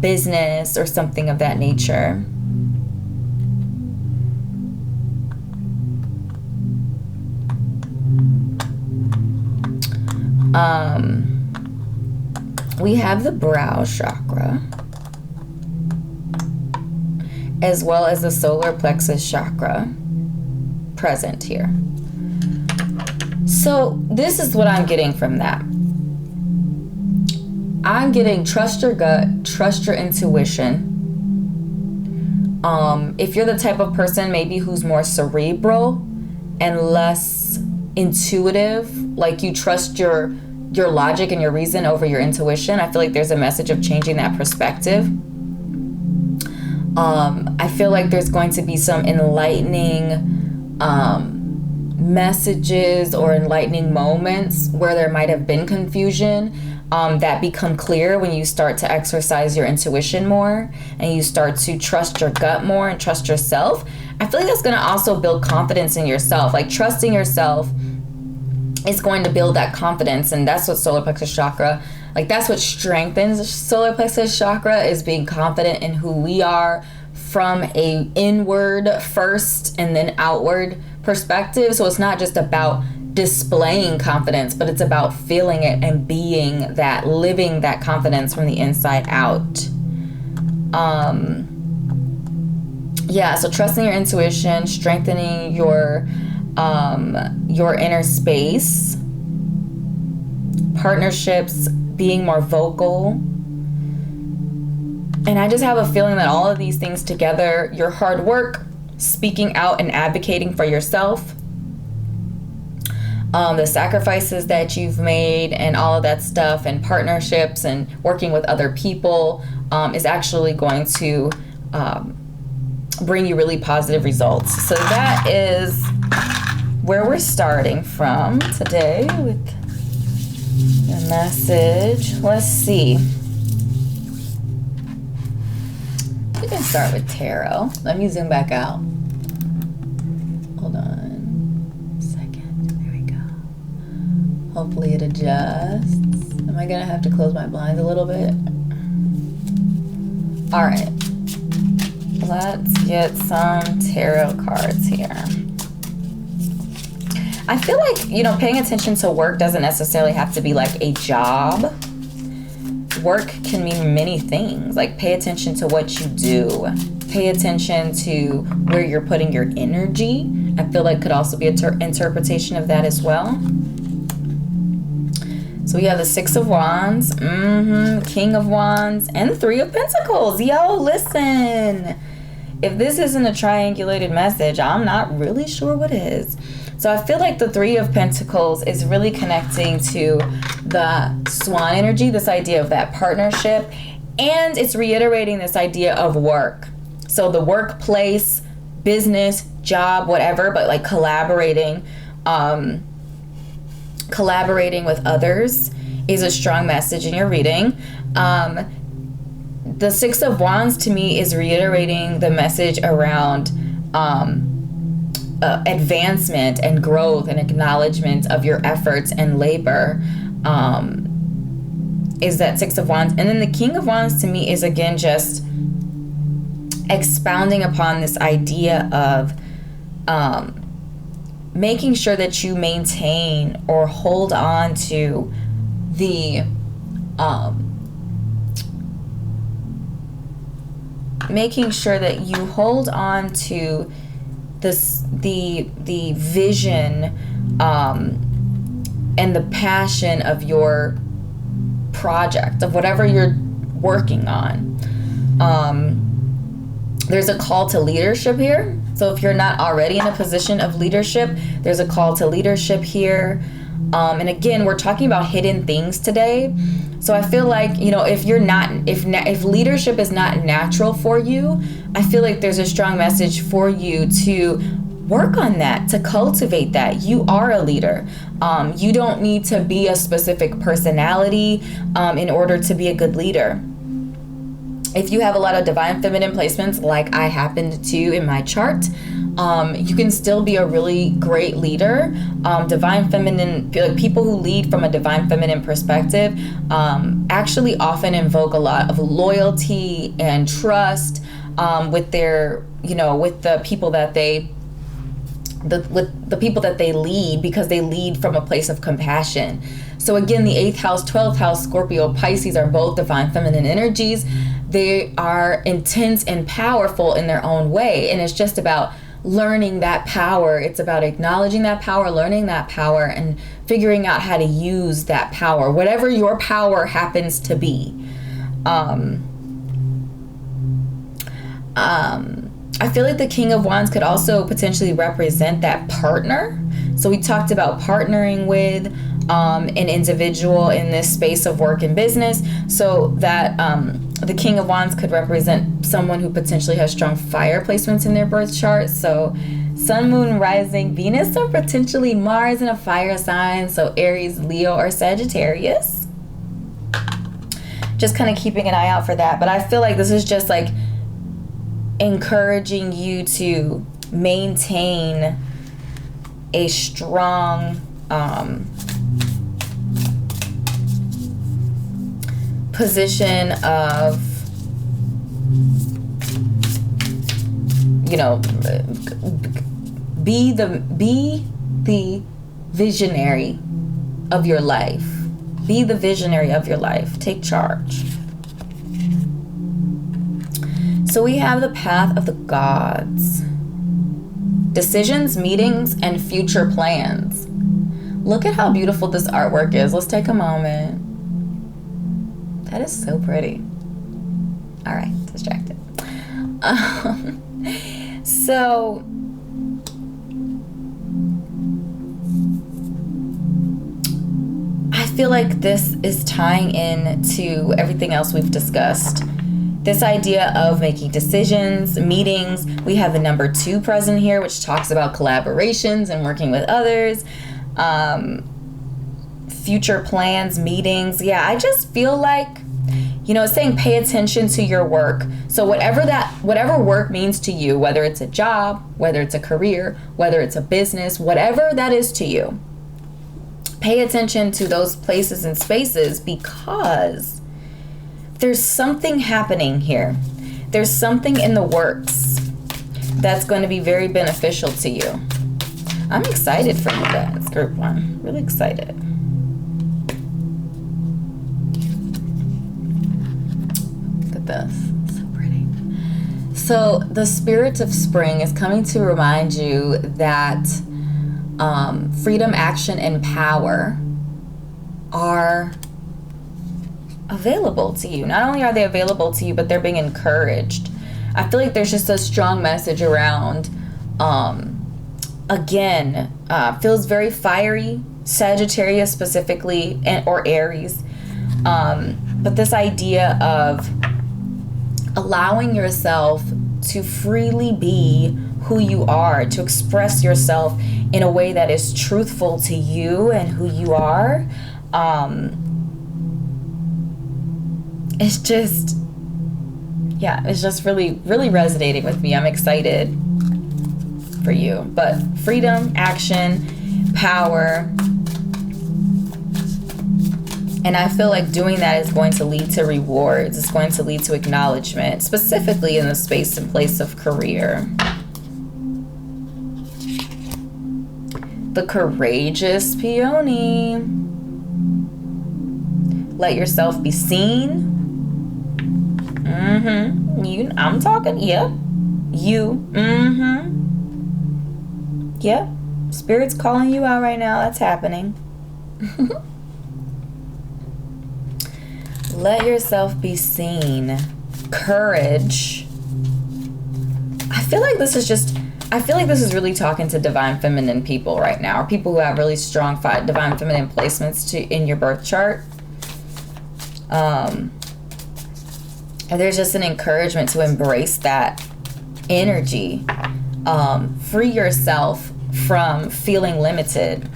business or something of that nature. We have the brow chakra, as well as the solar plexus chakra present here. So this is what I'm getting from that. I'm getting trust your gut, trust your intuition. If you're the type of person maybe who's more cerebral and less intuitive, like you trust your logic and your reason over your intuition, I feel like there's a message of changing that perspective. I feel like there's going to be some enlightening messages or enlightening moments where there might have been confusion that become clear when you start to exercise your intuition more and you start to trust your gut more and trust yourself. I feel like that's going to also build confidence in yourself. Like trusting yourself is going to build that confidence, and that's what solar plexus chakra, like that's what strengthens solar plexus chakra, is being confident in who we are from a inward first and then outward perspective. So it's not just about displaying confidence, but it's about feeling it and being that, living that confidence from the inside out. So trusting your intuition, strengthening your inner space, partnerships, being more vocal. And I just have a feeling that all of these things together, your hard work, speaking out and advocating for yourself, the sacrifices that you've made and all of that stuff, and partnerships and working with other people is actually going to bring you really positive results. So that is where we're starting from today with the message. Let's see. We can start with tarot. Let me zoom back out. Hold on a second. There we go. Hopefully it adjusts. Am I gonna have to close my blinds a little bit? All right. Let's get some tarot cards here. I feel like, paying attention to work doesn't necessarily have to be like a job. Work can mean many things. Like pay attention to what you do. Pay attention to where you're putting your energy. I feel like could also be an interpretation of that as well. So we have the Six of Wands, King of Wands, and the Three of Pentacles. Yo, listen. If this isn't a triangulated message, I'm not really sure what is. So I feel like the Three of Pentacles is really connecting to the swan energy, this idea of that partnership, and it's reiterating this idea of work. So the workplace, business, job, whatever, but like collaborating with others is a strong message in your reading. The Six of Wands to me is reiterating the message around advancement and growth and acknowledgement of your efforts and labor, is that Six of Wands. And then the King of Wands to me is again just expounding upon this idea of making sure that you maintain or hold on to the making sure that you hold on to the vision and the passion of your project, of whatever you're working on. There's a call to leadership here. So if you're not already in a position of leadership, there's a call to leadership here. And again, we're talking about hidden things today. So I feel like, if leadership is not natural for you, I feel like there's a strong message for you to work on that, to cultivate that. You are a leader. You don't need to be a specific personality in order to be a good leader. If you have a lot of divine feminine placements, like I happened to in my chart, you can still be a really great leader. Divine feminine, like people who lead from a divine feminine perspective, actually often invoke a lot of loyalty and trust with their, with the people that they with the people that they lead, because they lead from a place of compassion. So again, the 8th house, 12th house, Scorpio, Pisces are both divine feminine energies. They are intense and powerful in their own way. And it's just about learning that power. It's about acknowledging that power, learning that power, and figuring out how to use that power, whatever your power happens to be. I feel like the King of Wands could also potentially represent that partner. So we talked about partnering with an individual in this space of work and business. So that the King of Wands could represent someone who potentially has strong fire placements in their birth chart. So Sun, Moon, Rising, Venus, or potentially Mars in a fire sign. So Aries, Leo, or Sagittarius. Just kind of keeping an eye out for that. But I feel like this is just like encouraging you to maintain a strong position of, you know, be the visionary of your life. Be the visionary of your life. Take charge. So we have the path of the gods. Decisions, meetings, and future plans. Look at how beautiful this artwork is. Let's take a moment. That is so pretty. All right, distracted. So I feel like this is tying in to everything else we've discussed. This idea of making decisions, meetings. We have the number 2 present here, which talks about collaborations and working with others. Future plans, meetings. Yeah, I just feel like, you know, it's saying pay attention to your work. So whatever work means to you, whether it's a job, whether it's a career, whether it's a business, whatever that is to you, pay attention to those places and spaces, because there's something happening here. There's something in the works that's going to be very beneficial to you. I'm excited for you guys, group 1. Really excited. Look at this. So pretty. So the spirit of spring is coming to remind you that freedom, action, and power are available to you. Not only are they available to you, but they're being encouraged. I feel like there's just a strong message around, feels very fiery, Sagittarius specifically, or Aries. But this idea of allowing yourself to freely be who you are, to express yourself in a way that is truthful to you and who you are. It's just really, really resonating with me. I'm excited for you. But freedom, action, power. And I feel like doing that is going to lead to rewards. It's going to lead to acknowledgement, specifically in the space and place of career. The courageous peony. Let yourself be seen. I'm talking. Yep. You. Yep. Spirit's calling you out right now. That's happening. Let yourself be seen. Courage. I feel like this is really talking to divine feminine people right now, or people who have really strong divine feminine placements in your birth chart. And there's just an encouragement to embrace that energy. Free yourself from feeling limited.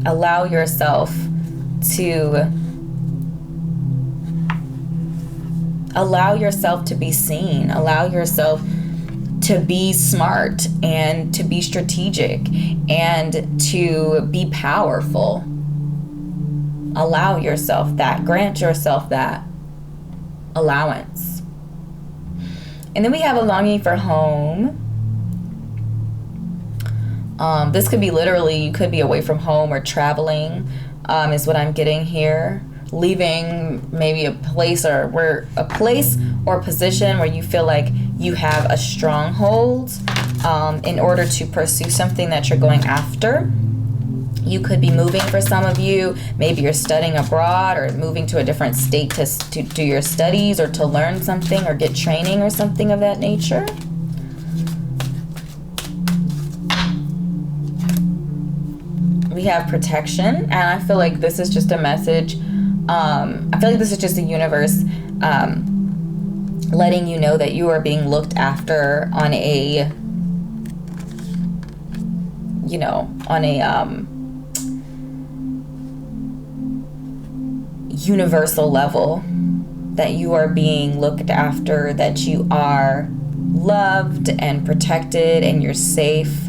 Allow yourself to be seen. Allow yourself to be smart and to be strategic and to be powerful. Allow yourself that. Grant yourself that allowance. And then we have a longing for home. This could be literally, you could be away from home or traveling, is what I'm getting here. Leaving maybe a place or position where you feel like you have a stronghold in order to pursue something that you're going after. You could be moving for some of you. Maybe you're studying abroad or moving to a different state to do your studies or to learn something or get training or something of that nature. We have protection, and I feel like this is just a message. I feel like this is just the universe letting you know that you are being looked after on a, universal level, that you are being looked after, that you are loved and protected and you're safe.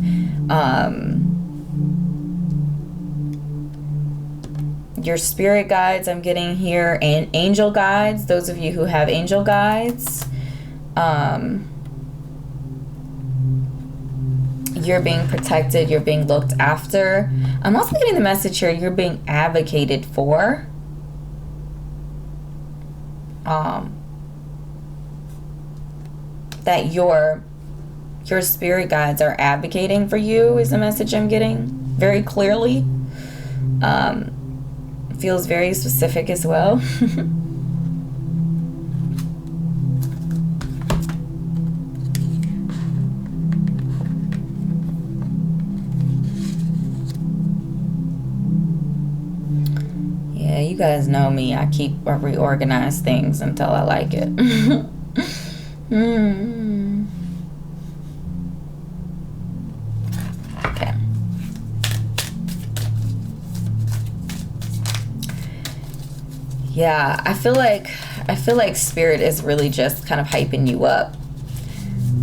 Your spirit guides I'm getting here, and angel guides, those of you who have angel guides, you're being protected, you're being looked after. I'm also getting the message here, you're being advocated for. That your spirit guides are advocating for you is the message I'm getting very clearly. Feels very specific as well. Yeah, you guys know me. I reorganize things until I like it. Okay. Yeah, I feel like spirit is really just kind of hyping you up,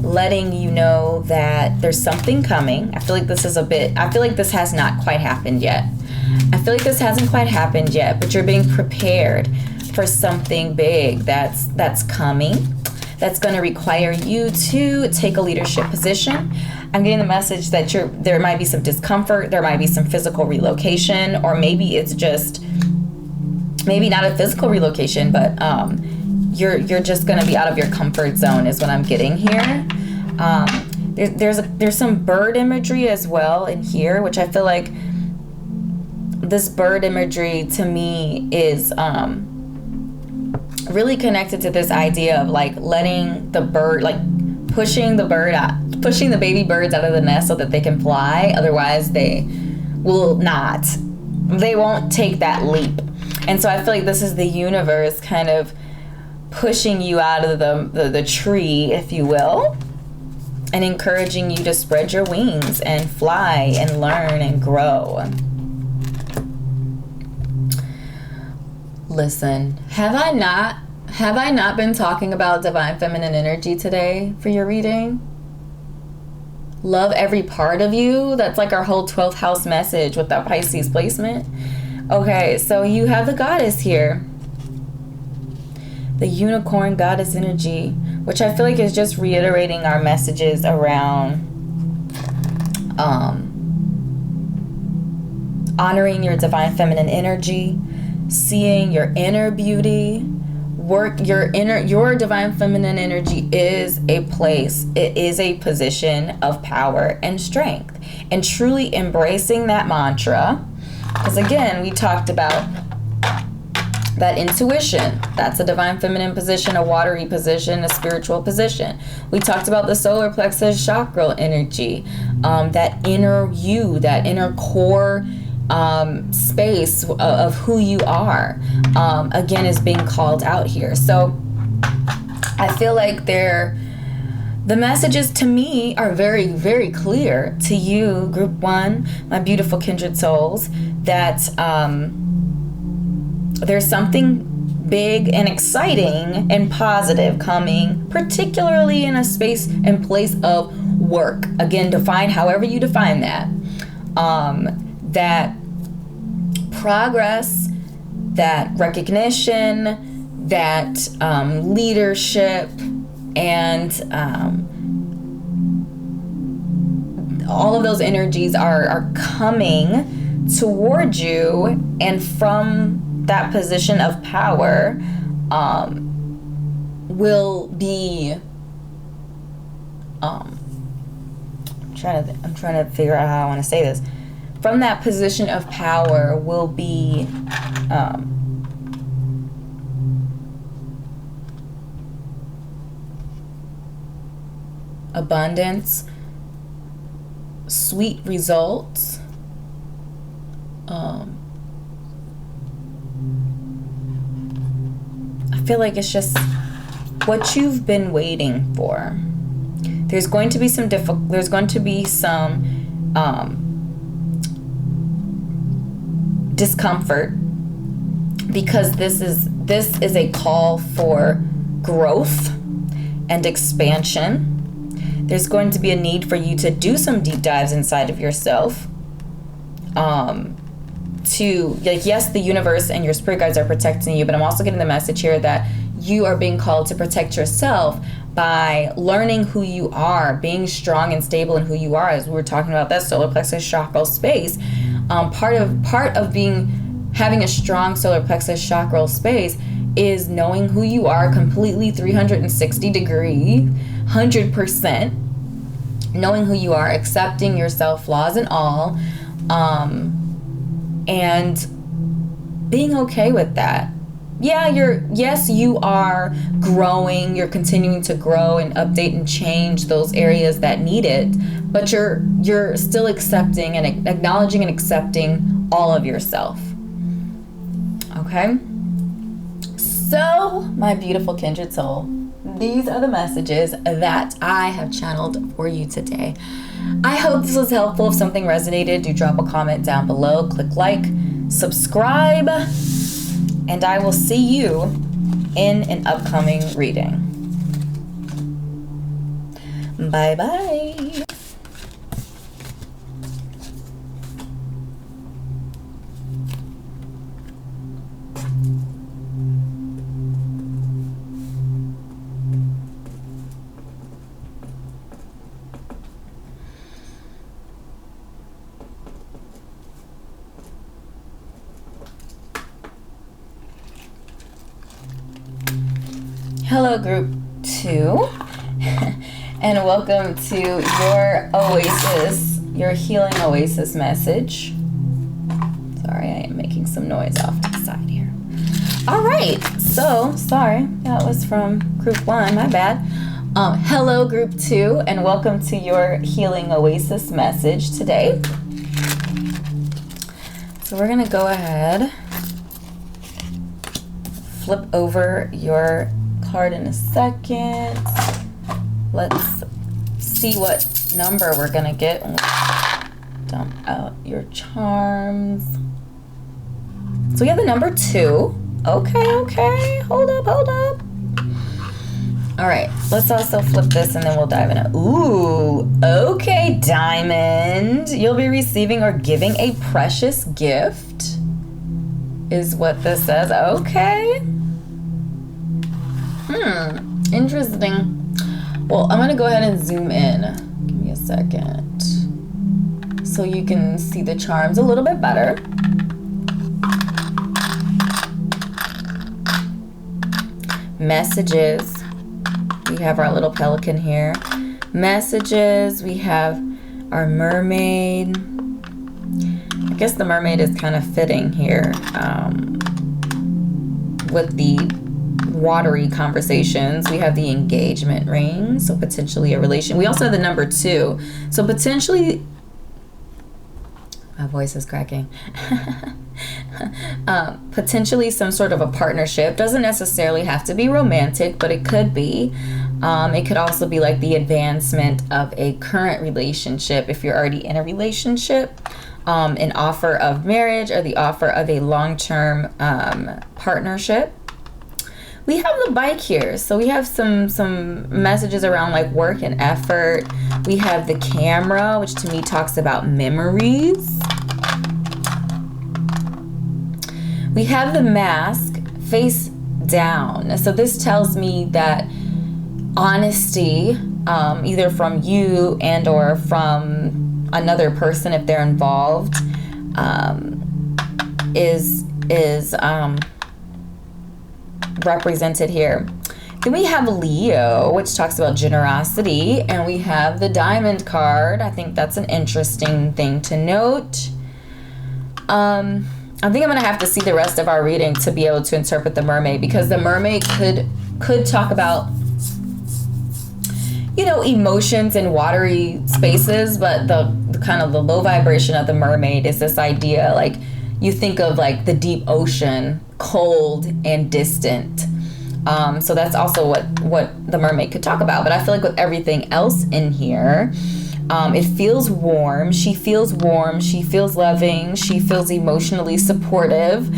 letting you know that there's something coming. I feel like this has not quite happened yet. I feel like this hasn't quite happened yet, but you're being prepared for something big that's coming, that's going to require you to take a leadership position. I'm getting the message that there might be some discomfort, there might be some physical relocation, or maybe it's just maybe not a physical relocation, but you're just going to be out of your comfort zone is what I'm getting here. There's some bird imagery as well in here, which I feel like this bird imagery to me is really connected to this idea of like letting the bird, like pushing the baby birds out of the nest so that they can fly. Otherwise they won't take that leap. And so I feel like this is the universe kind of pushing you out of the tree, if you will, and encouraging you to spread your wings and fly and learn and grow. Listen, have I not been talking about divine feminine energy today for your reading? Love every part of you. That's like our whole 12th house message with that Pisces placement. Okay, so you have the goddess here. The unicorn goddess energy, which I feel like is just reiterating our messages around honoring your divine feminine energy, seeing your inner beauty, your divine feminine energy is a place, it is a position of power and strength, and truly embracing that mantra. Because again, we talked about that intuition. That's a divine feminine position, a watery position, a spiritual position. We talked about the solar plexus chakra energy, that inner you, that inner core space of who you are, again, is being called out here. So I feel like the messages to me are very, very clear to you, Group 1, my beautiful kindred souls, that there's something big and exciting and positive coming, particularly in a space and place of work. Again, define however you define that. That progress, that recognition, that leadership, and all of those energies are coming toward you, and from that position of power will be I'm trying to figure out how I want to say this. From that position of power will be abundance, sweet results, I feel like it's just what you've been waiting for. There's going to be some discomfort, because this is a call for growth and expansion. There's going to be a need for you to do some deep dives inside of yourself. Yes, the universe and your spirit guides are protecting you, but I'm also getting the message here that you are being called to protect yourself by learning who you are, being strong and stable in who you are, as we were talking about that solar plexus chakral space. Part of having a strong solar plexus chakral space is knowing who you are completely, 360 degree, 100%, knowing who you are, accepting yourself, flaws and all, and being okay with that. Yeah, you are growing, you're continuing to grow and update and change those areas that need it, but you're still accepting and acknowledging and accepting all of yourself. Okay? So, my beautiful kindred soul, these are the messages that I have channeled for you today. I hope this was helpful. If something resonated, do drop a comment down below, click like, subscribe, and I will see you in an upcoming reading. Bye-bye. Hello, group 2, and welcome to your Oasis, your healing Oasis message. Sorry, I am making some noise off to the side here. All right, so sorry, that was from group 1, my bad. Hello, group 2, and welcome to your healing Oasis message today. So we're gonna go ahead, flip over your card in a second. Let's see what number we're gonna get when we dump out your charms. So we have the number 2. Okay, hold up. All right, let's also flip this and then we'll dive in. Ooh, okay, Diamond. You'll be receiving or giving a precious gift, is what this says. Okay. Interesting. Well, I'm gonna go ahead and zoom in. Give me a second so you can see the charms a little bit better. Messages. We have our little pelican here. Messages. We have our mermaid. I guess the mermaid is kind of fitting here with the watery conversations. We have the engagement ring, so potentially a relation. We also have the number 2, so potentially, my voice is cracking. Potentially some sort of a partnership. Doesn't necessarily have to be romantic, but it could be. It could also be like the advancement of a current relationship if you're already in a relationship. An offer of marriage or the offer of a long-term partnership. We have the bike here, so we have some messages around like work and effort. We have the camera, which to me talks about memories. We have the mask face down, so this tells me that honesty, either from you and or from another person, if they're involved, is represented here. Then we have Leo, which talks about generosity, and we have the Diamond card. I think that's an interesting thing to note. I think I'm gonna have to see the rest of our reading to be able to interpret the Mermaid, because the Mermaid could talk about, you know, emotions in watery spaces, but the kind of the low vibration of the Mermaid is this idea, like, you think of like the deep ocean, cold and distant. So that's also what the Mermaid could talk about. But I feel like with everything else in here, it feels warm. She feels warm. She feels loving. She feels emotionally supportive.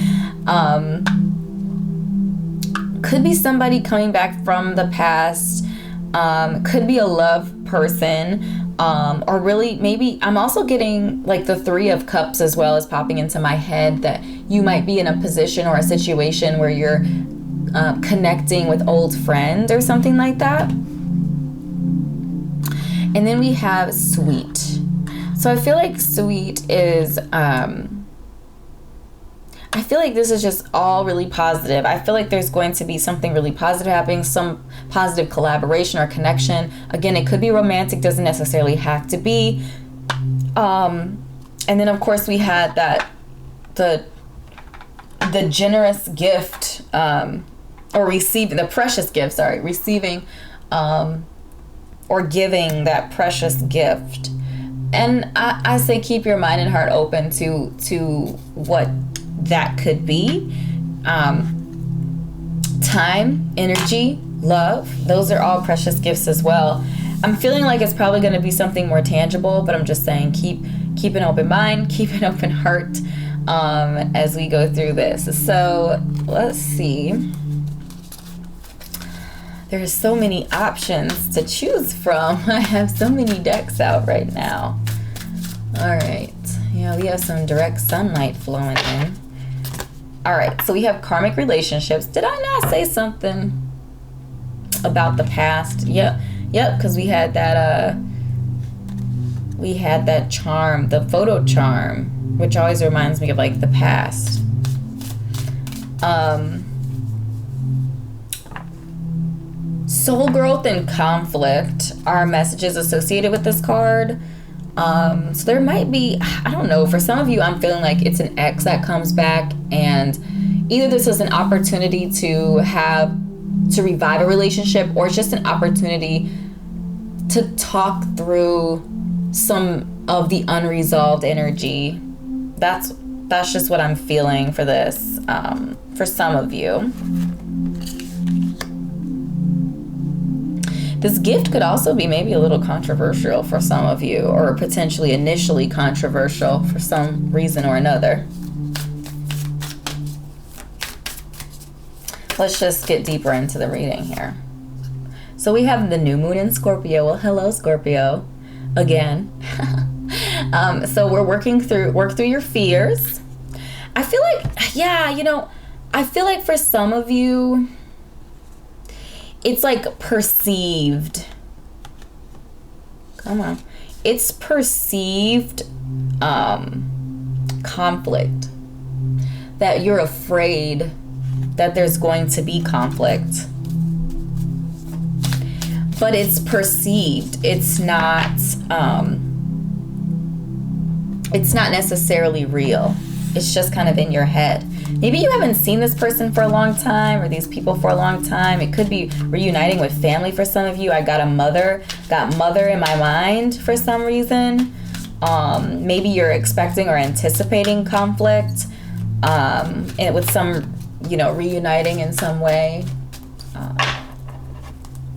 Could be somebody coming back from the past. Could be a love person. Or really, maybe I'm also getting like the Three of Cups as well as popping into my head, that you might be in a position or a situation where you're connecting with old friends or something like that. And then we have Sweet. So I feel like Sweet is, I feel like this is just all really positive. I feel like there's going to be something really positive happening, some positive collaboration or connection. Again, it could be romantic, doesn't necessarily have to be. And then of course we had that, the generous gift, or receiving the precious gift, receiving or giving that precious gift. And I say keep your mind and heart open to what that could be. Time, energy, love, those are all precious gifts as well. I'm feeling like it's probably going to be something more tangible, but I'm just saying keep an open mind, keep an open heart as we go through this. So let's see. There's so many options to choose from. I have so many decks out right now. All right. Yeah, we have some direct sunlight flowing in. All right. So we have karmic relationships. Did I not say something about the past? Yep. Because we had that charm, the photo charm, which always reminds me of like the past. Soul growth and conflict are messages associated with this card. So there might be, I don't know, for some of you, I'm feeling like it's an ex that comes back, and either this is an opportunity to revive a relationship, or it's just an opportunity to talk through some of the unresolved energy. That's just what I'm feeling for this, for some of you. This gift could also be maybe a little controversial for some of you, or potentially initially controversial for some reason or another. Let's just get deeper into the reading here. So we have the new moon in Scorpio. Well, hello, Scorpio, again. So we're work through your fears. I feel like, yeah, I feel like for some of you, it's like perceived. Come on. It's perceived conflict. That you're afraid that there's going to be conflict. But it's perceived. It's not necessarily real. It's just kind of in your head. Maybe you haven't seen this person for a long time, or these people for a long time. It could be reuniting with family for some of you. I got mother in my mind for some reason. Maybe you're expecting or anticipating conflict, and with some, reuniting in some way.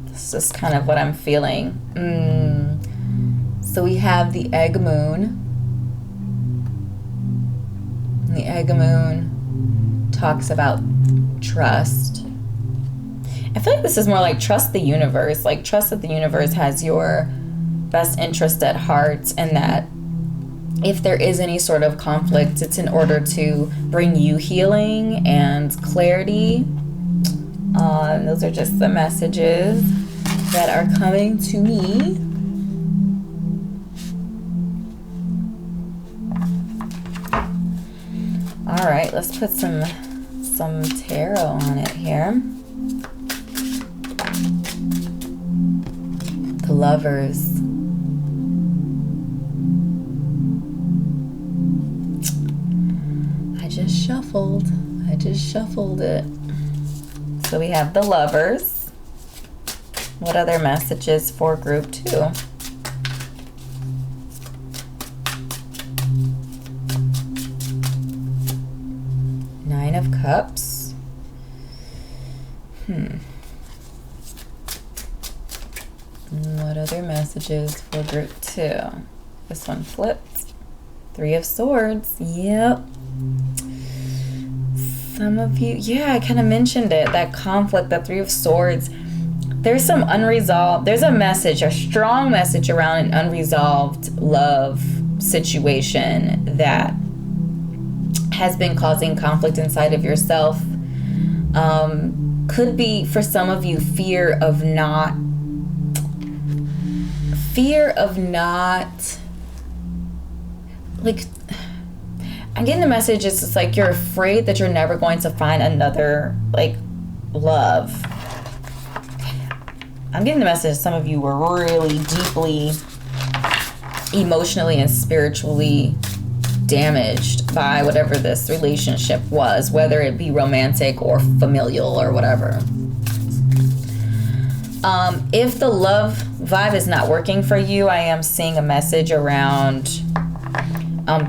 This is kind of what I'm feeling. So we have the egg moon. The egg moon talks about trust. I feel like this is more like trust the universe. Like trust that the universe has your best interest at heart, and that if there is any sort of conflict, it's in order to bring you healing and clarity. Those are just the messages that are coming to me. All right, let's put some tarot on it here. The Lovers. I just shuffled it. So we have the Lovers. What other messages for group 2? Nine of Cups. What other messages for group 2? This one flipped. Three of Swords. Yep. Some of you, yeah, I kind of mentioned it. That conflict, that Three of Swords. There's some unresolved, there's a message, a strong message around an unresolved love situation that has been causing conflict inside of yourself. Could be, for some of you, fear of not, like, I'm getting the message, it's just like you're afraid that you're never going to find another, like, love. I'm getting the message some of you were really deeply emotionally and spiritually damaged by whatever this relationship was, whether it be romantic or familial or whatever. If the love vibe is not working for you, I am seeing a message around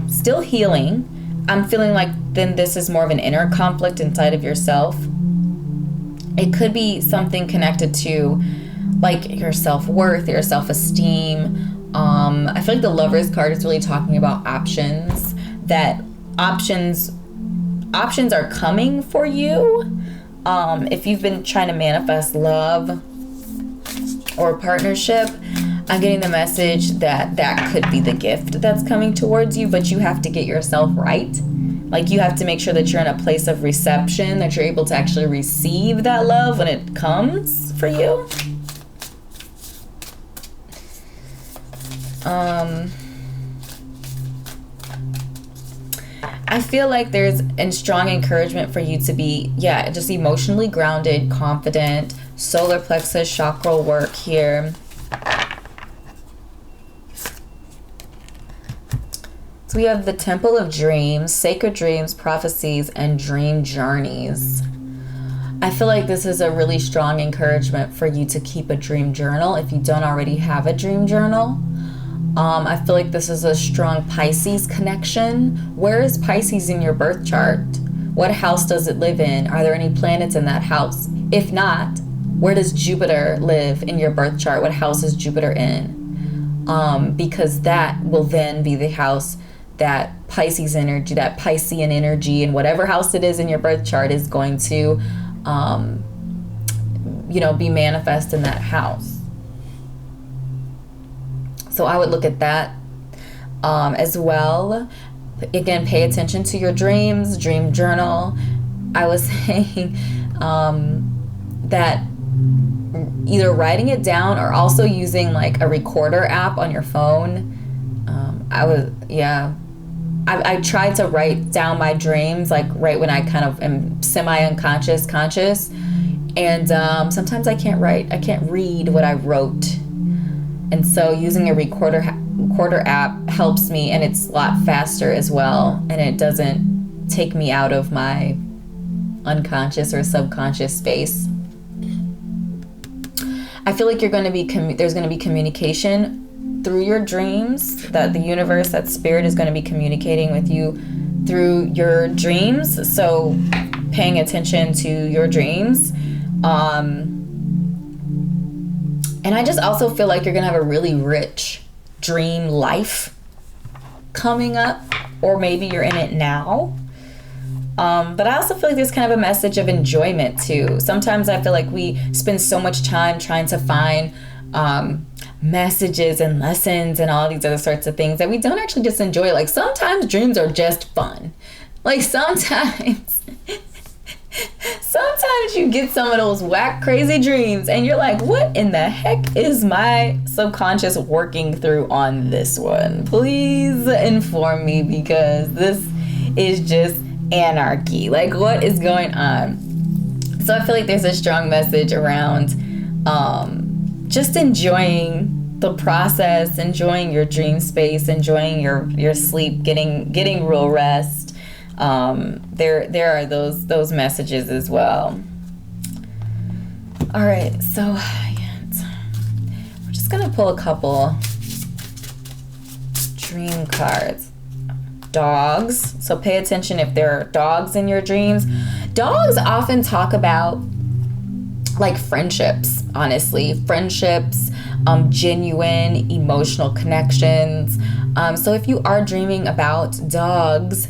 still healing. I'm feeling like then this is more of an inner conflict inside of yourself. It could be something connected to like your self-worth, your self-esteem. I feel like the Lovers card is really talking about options, that options are coming for you. If you've been trying to manifest love or partnership, I'm getting the message that that could be the gift that's coming towards you, but you have to get yourself right. Like, you have to make sure that you're in a place of reception, that you're able to actually receive that love when it comes for you. I feel like there's a strong encouragement for you to be, just emotionally grounded, confident, solar plexus chakra work here. So we have the Temple of Dreams, Sacred Dreams, Prophecies, and Dream Journeys. I feel like this is a really strong encouragement for you to keep a dream journal if you don't already have a dream journal. I feel like this is a strong Pisces connection. Where is Pisces in your birth chart? What house does it live in? Are there any planets in that house? If not, where does Jupiter live in your birth chart? What house is Jupiter in? Because that will then be the house that Pisces energy, that Piscean energy, and whatever house it is in your birth chart is going to, be manifest in that house. So I would look at that as well. Again, pay attention to your dreams, dream journal. I was saying that either writing it down or also using like a recorder app on your phone. I tried to write down my dreams, like right when I kind of am semi-unconscious, conscious. And sometimes I can't read what I wrote. And so using a recorder app helps me, and it's a lot faster as well. And it doesn't take me out of my unconscious or subconscious space. I feel like there's going to be communication through your dreams, that the universe, that spirit is going to be communicating with you through your dreams. So paying attention to your dreams. And I just also feel like you're going to have a really rich dream life coming up, or maybe you're in it now. But I also feel like there's kind of a message of enjoyment too. Sometimes I feel like we spend so much time trying to find messages and lessons and all these other sorts of things that we don't actually just enjoy. Like, sometimes dreams are just fun. Like, sometimes you get some of those whack crazy dreams and you're like, what in the heck is my subconscious working through on this one? Please inform me, because this is just anarchy? Like, what is going on? So I feel like there's a strong message around just enjoying the process, enjoying your dream space, enjoying your sleep, getting real rest. There are those messages as well. All right, so we're just gonna pull a couple dream cards. Dogs. So pay attention if there are dogs in your dreams. Dogs often talk about like friendships, honestly. Friendships, genuine emotional connections. So if you are dreaming about dogs,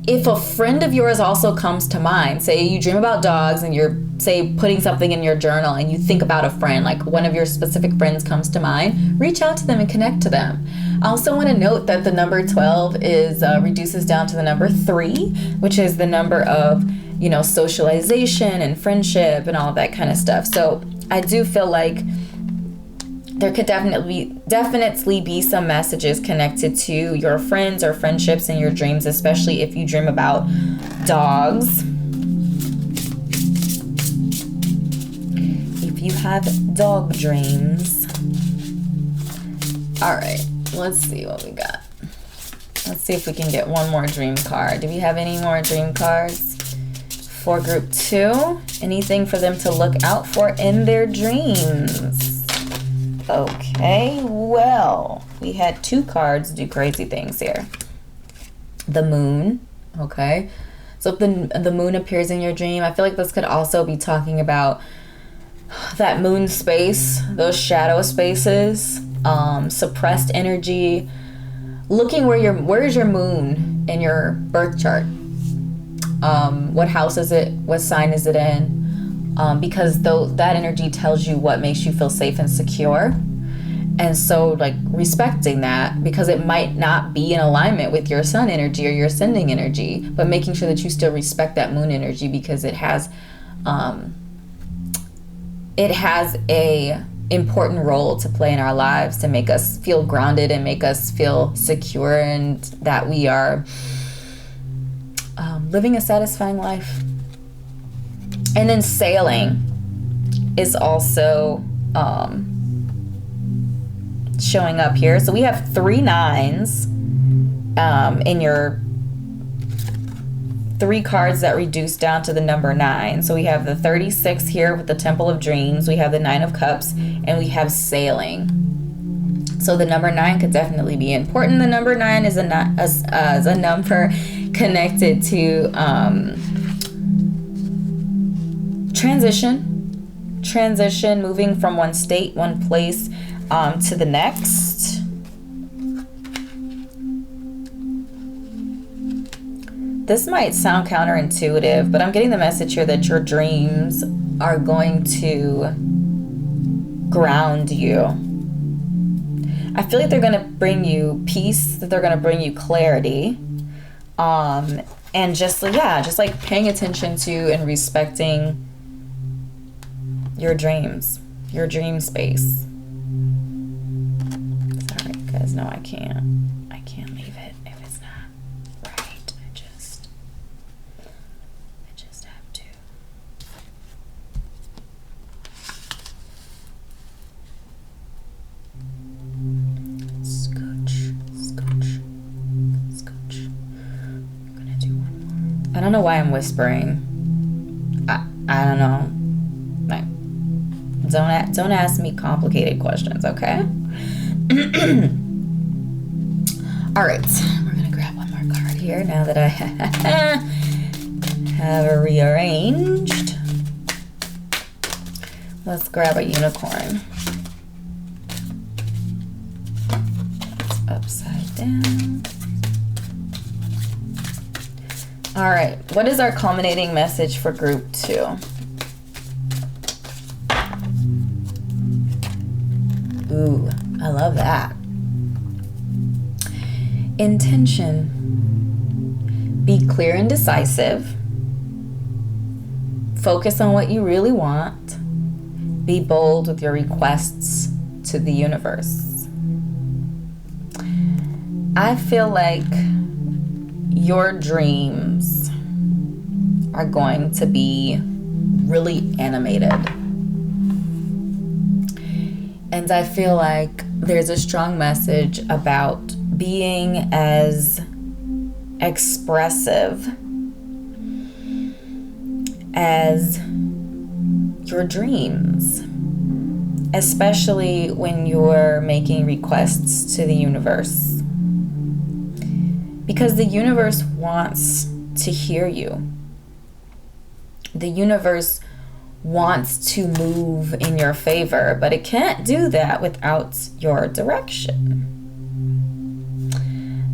if a friend of yours also comes to mind, say you dream about dogs and you're, say, putting something in your journal and you think about a friend, like one of your specific friends comes to mind, reach out to them and connect to them. I also want to note that the number 12 is reduces down to the number 3, which is the number of, you know, socialization and friendship and all that kind of stuff. So I do feel like there could definitely be some messages connected to your friends or friendships in your dreams, especially if you dream about dogs. If you have dog dreams. All right, let's see what we got. Let's see if we can get one more dream card. Do we have any more dream cards for group 2? Anything for them to look out for in their dreams? Okay, well, we had 2 cards do crazy things here. The moon, okay. So if the moon appears in your dream, I feel like this could also be talking about that moon space, those shadow spaces, suppressed energy. Looking where's your moon in your birth chart? What house is it? What sign is it in? Because that energy tells you what makes you feel safe and secure. And so, like, respecting that, because it might not be in alignment with your sun energy or your ascending energy, but making sure that you still respect that moon energy, because it has a important role to play in our lives to make us feel grounded and make us feel secure, and that we are living a satisfying life. And then sailing is also showing up here. So we have 3 9s in your 3 cards that reduce down to the number 9. So we have the 36 here with the Temple of Dreams. We have the 9 of Cups, and we have sailing. So the number 9 could definitely be important. The number 9 is a number connected to transition, moving from one state, one place to the next. This might sound counterintuitive, but I'm getting the message here that your dreams are going to ground you. I feel like they're going to bring you peace, that they're going to bring you clarity. And just like paying attention to and respecting your dreams, your dream space. Sorry, guys, no, I can't leave it if it's not right. I just have to. Scotch. I'm gonna do one more. I don't know why I'm whispering. I don't know. Like, don't ask me complicated questions, okay? All right, we're gonna grab one more card here now that I have rearranged. Let's grab a unicorn. It's upside down. All right, what is our culminating message for group 2? Ooh, I love that. Intention. Be clear and decisive. Focus on what you really want. Be bold with your requests to the universe. I feel like your dreams are going to be really animated. And I feel like there's a strong message about being as expressive as your dreams, especially when you're making requests to the universe, because the universe wants to hear you. The universe wants to move in your favor, but it can't do that without your direction.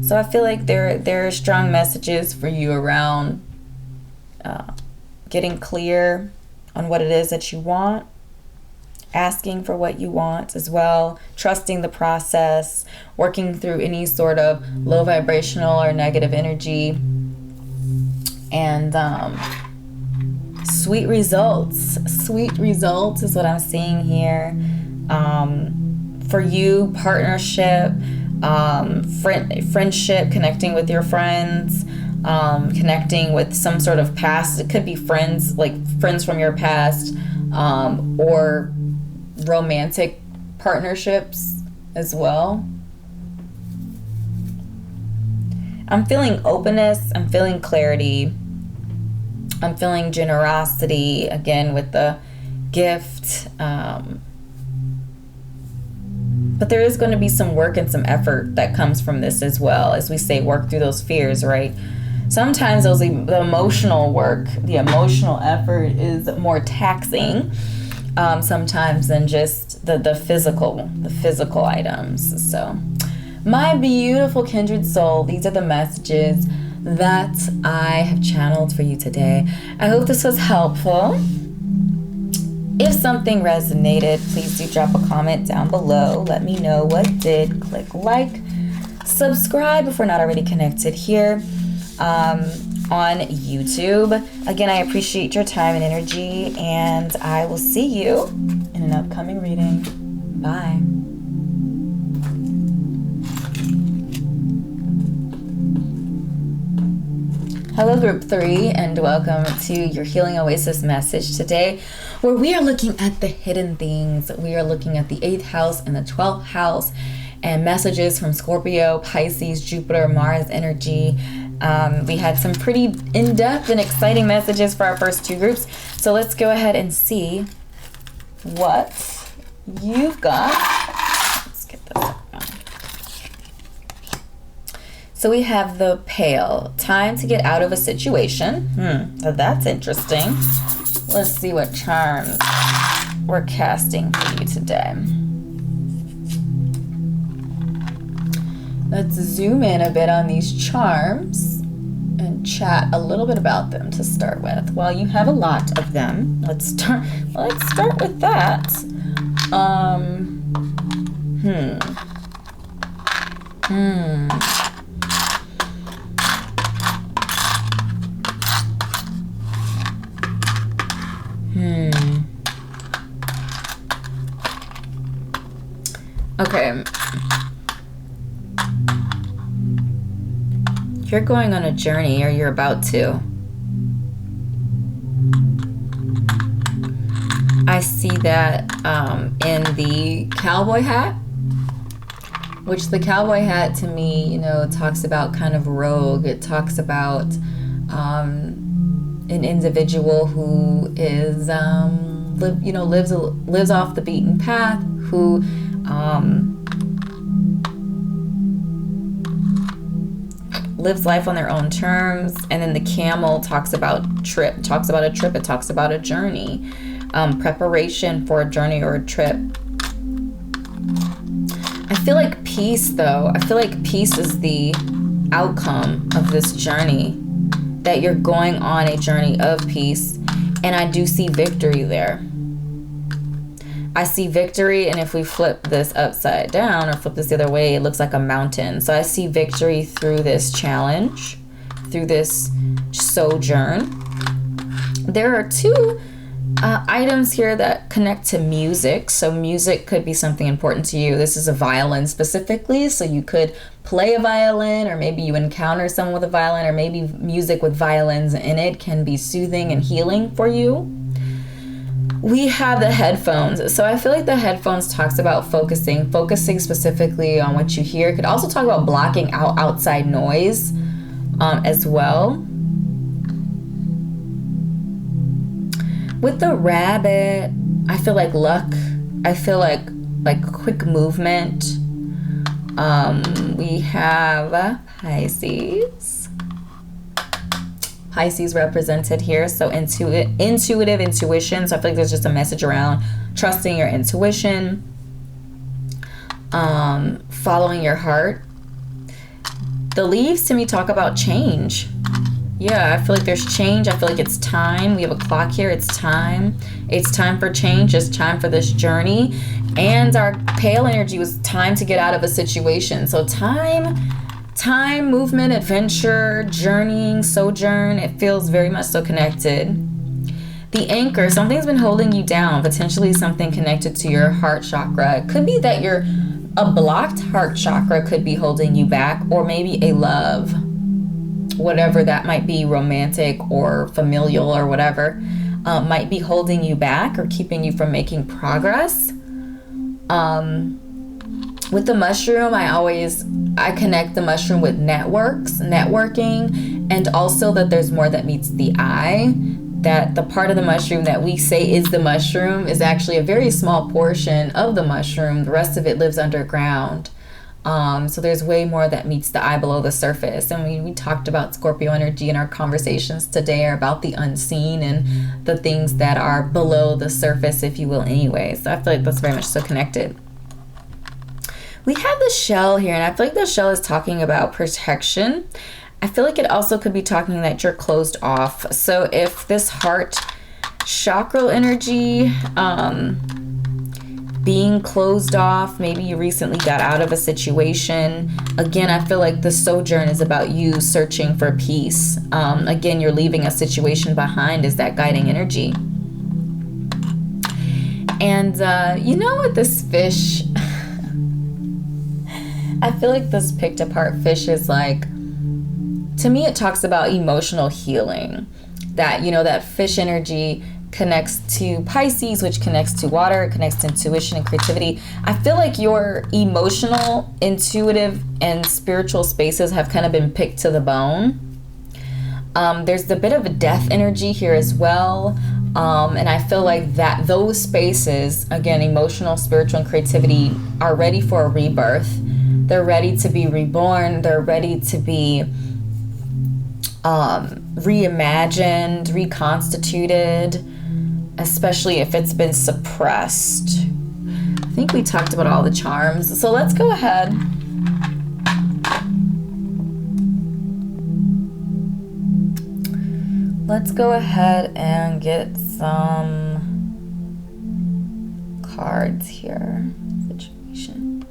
So I feel like there are strong messages for you around getting clear on what it is that you want, asking for what you want as well, trusting the process, working through any sort of low vibrational or negative energy, and sweet results. Sweet results is what I'm seeing here. For you, partnership, friendship, connecting with your friends, connecting with some sort of past. It could be friends, like friends from your past, or romantic partnerships as well. I'm feeling openness. I'm feeling clarity. I'm feeling generosity, again, with the gift. But there is going to be some work and some effort that comes from this as well. As we say, work through those fears, right? Sometimes the emotional work, the emotional effort is more taxing sometimes than just the physical items. So, my beautiful kindred soul, these are the messages that I have channeled for you today. I hope this was helpful. If something resonated, please do drop a comment down below. Let me know what did. Click like, subscribe if we're not already connected here on YouTube. Again, I appreciate your time and energy, and I will see you in an upcoming reading. Bye. Hello, Group 3, and welcome to your Healing Oasis message today, where we are looking at the hidden things. We are looking at the 8th house and the 12th house, and messages from Scorpio, Pisces, Jupiter, Mars energy. We had some pretty in-depth and exciting messages for our first 2 groups, so let's go ahead and see what you've got. Let's get this up. So we have the Pale, time to get out of a situation. So that's interesting. Let's see what charms we're casting for you today. Let's zoom in a bit on these charms and chat a little bit about them to start with. Well, you have a lot of them. Let's start with that. Okay. You're going on a journey, or you're about to. I see that in the cowboy hat, which the cowboy hat to me, talks about kind of rogue. It talks about an individual who is lives off the beaten path, who lives life on their own terms. And then the camel talks about a trip, it talks about a journey, preparation for a journey or a trip. I feel like peace, though. I feel like peace is the outcome of this journey, that you're going on a journey of peace. And I do see victory there. I see victory, and if we flip this upside down or flip this the other way, it looks like a mountain. So I see victory through this challenge, through this sojourn. There are 2 items here that connect to music. So music could be something important to you. This is a violin specifically, so you could play a violin, or maybe you encounter someone with a violin, or maybe music with violins in it can be soothing and healing for you. We have the headphones. So I feel like the headphones talks about focusing specifically on what you hear. It could also talk about blocking out outside noise as well. With the rabbit, I feel like luck. I feel like quick movement. We have Pisces. Pisces represented here. So intuition. So I feel like there's just a message around trusting your intuition, following your heart. The leaves to me talk about change. Yeah, I feel like there's change. I feel like it's time. We have a clock here. It's time. It's time for change. It's time for this journey. And our pale energy was time to get out of a situation. So time, movement, adventure, journeying, sojourn. It feels very much so connected. The anchor, something's been holding you down. Potentially something connected to your heart chakra. It could be that a blocked heart chakra could be holding you back, or maybe a love. Whatever that might be, romantic or familial or whatever, might be holding you back or keeping you from making progress. With the mushroom, I connect the mushroom with networking, and also that there's more that meets the eye, that the part of the mushroom that we say is the mushroom is actually a very small portion of the mushroom. The rest of it lives underground. So there's way more that meets the eye below the surface. And we talked about Scorpio energy in our conversations today, are about the unseen and the things that are below the surface, if you will, anyway. So I feel like that's very much so connected. We have the shell here, and I feel like the shell is talking about protection. I feel like it also could be talking that you're closed off. So if this heart chakral energy, being closed off, maybe you recently got out of a situation. Again, I feel like the sojourn is about you searching for peace. Again, you're leaving a situation behind, is that guiding energy. And with this fish, I feel like this picked apart fish is like, to me it talks about emotional healing. That, that fish energy connects to Pisces, which connects to water, it connects to intuition and creativity. I feel like your emotional, intuitive, and spiritual spaces have kind of been picked to the bone. There's a bit of a death energy here as well. And I feel like that those spaces, again, emotional, spiritual, and creativity, are ready for a rebirth. They're ready to be reborn. They're ready to be reimagined, reconstituted, especially if it's been suppressed. I think we talked about all the charms. So let's go ahead. Let's go ahead and get some cards here. Situation.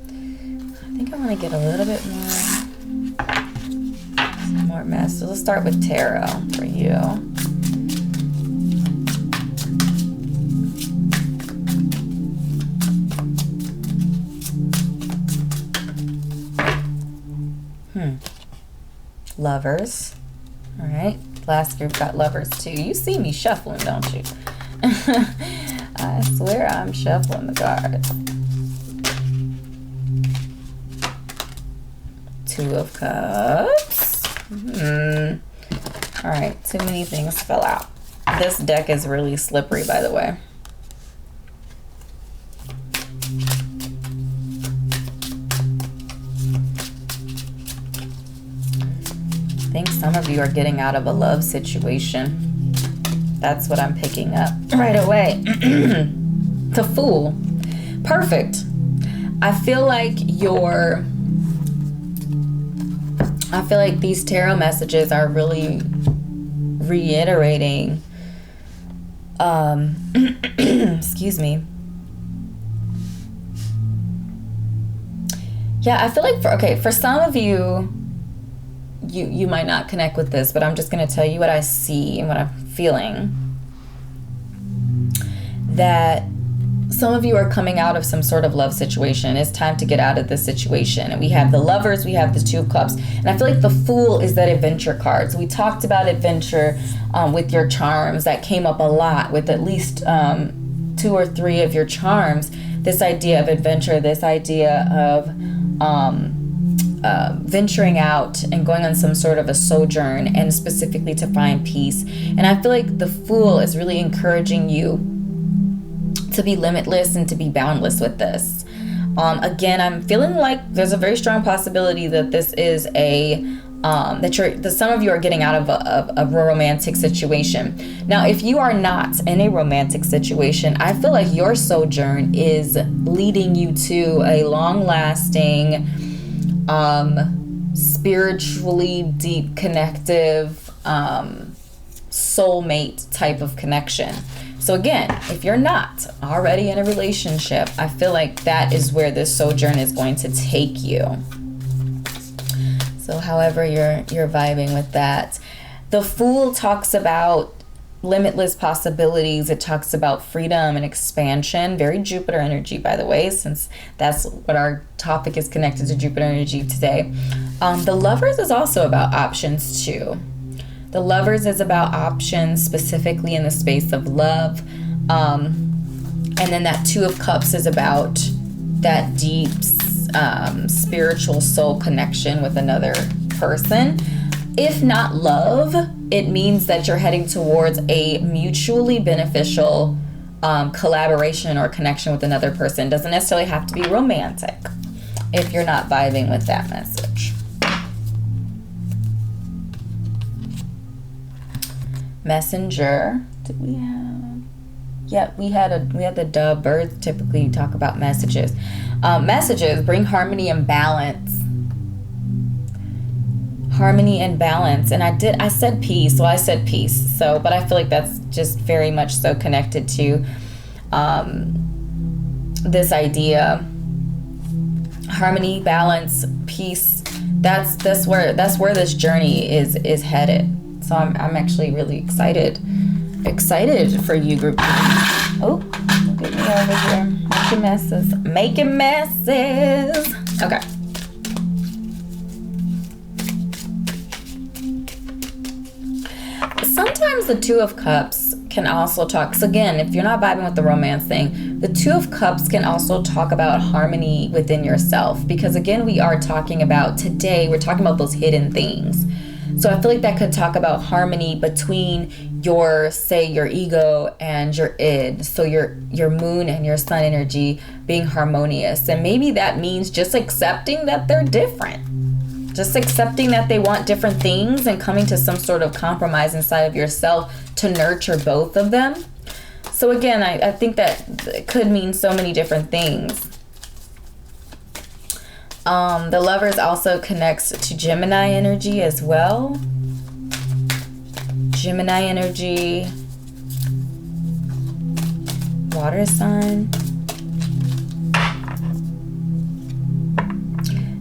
I think I want to get a little bit more mess. So let's start with tarot for you. Lovers. All right. Last group got lovers too. You see me shuffling, don't you? I swear I'm shuffling the cards. Two of Cups. All right. Too many things fell out. This deck is really slippery, by the way. I think some of you are getting out of a love situation. That's what I'm picking up right away. The Fool. Perfect. I feel like these tarot messages are really reiterating, excuse me. Yeah, I feel like for some of you, you might not connect with this, but I'm just going to tell you what I see and what I'm feeling. that some of you are coming out of some sort of love situation. It's time to get out of this situation. And we have the Lovers, we have the Two of Cups. And I feel like the Fool is that adventure card. So we talked about adventure with your charms. That came up a lot with at least 2 or 3 of your charms. This idea of adventure, this idea of venturing out and going on some sort of a sojourn, and specifically to find peace. And I feel like the Fool is really encouraging you to be limitless and to be boundless with this. Again, I'm feeling like there's a very strong possibility that this is that some of you are getting out of a romantic situation. Now, if you are not in a romantic situation, I feel like your sojourn is leading you to a long-lasting, spiritually deep, connective, soulmate type of connection. So again, if you're not already in a relationship, I feel like that is where this sojourn is going to take you. So however you're vibing with that. The Fool talks about limitless possibilities. It talks about freedom and expansion. Very Jupiter energy, by the way, since that's what our topic is connected to, Jupiter energy today. The Lovers is also about options too. The Lovers is about options, specifically in the space of love. And then that Two of Cups is about that deep spiritual soul connection with another person. If not love, it means that you're heading towards a mutually beneficial collaboration or connection with another person. Doesn't necessarily have to be romantic if you're not vibing with that message. Messenger. Did we have? Yeah, we had the dove. Birds typically talk about messages. Messages bring harmony and balance. Harmony and balance. And I said peace. Well, I said peace. So, but I feel like that's just very much so connected to this idea. Harmony, balance, peace. That's where this journey is headed. So I'm actually really excited for you, group. Oh, look at me over here making messes. Okay. Sometimes the Two of Cups can also talk. So again, if you're not vibing with the romance thing, the Two of Cups can also talk about harmony within yourself. Because again, we're talking about those hidden things. So I feel like that could talk about harmony between your ego and your id. So your moon and your sun energy being harmonious. And maybe that means just accepting that they're different. Just accepting that they want different things and coming to some sort of compromise inside of yourself to nurture both of them. So again, I think that it could mean so many different things. The Lovers also connects to Gemini energy as well. Gemini energy, water sign.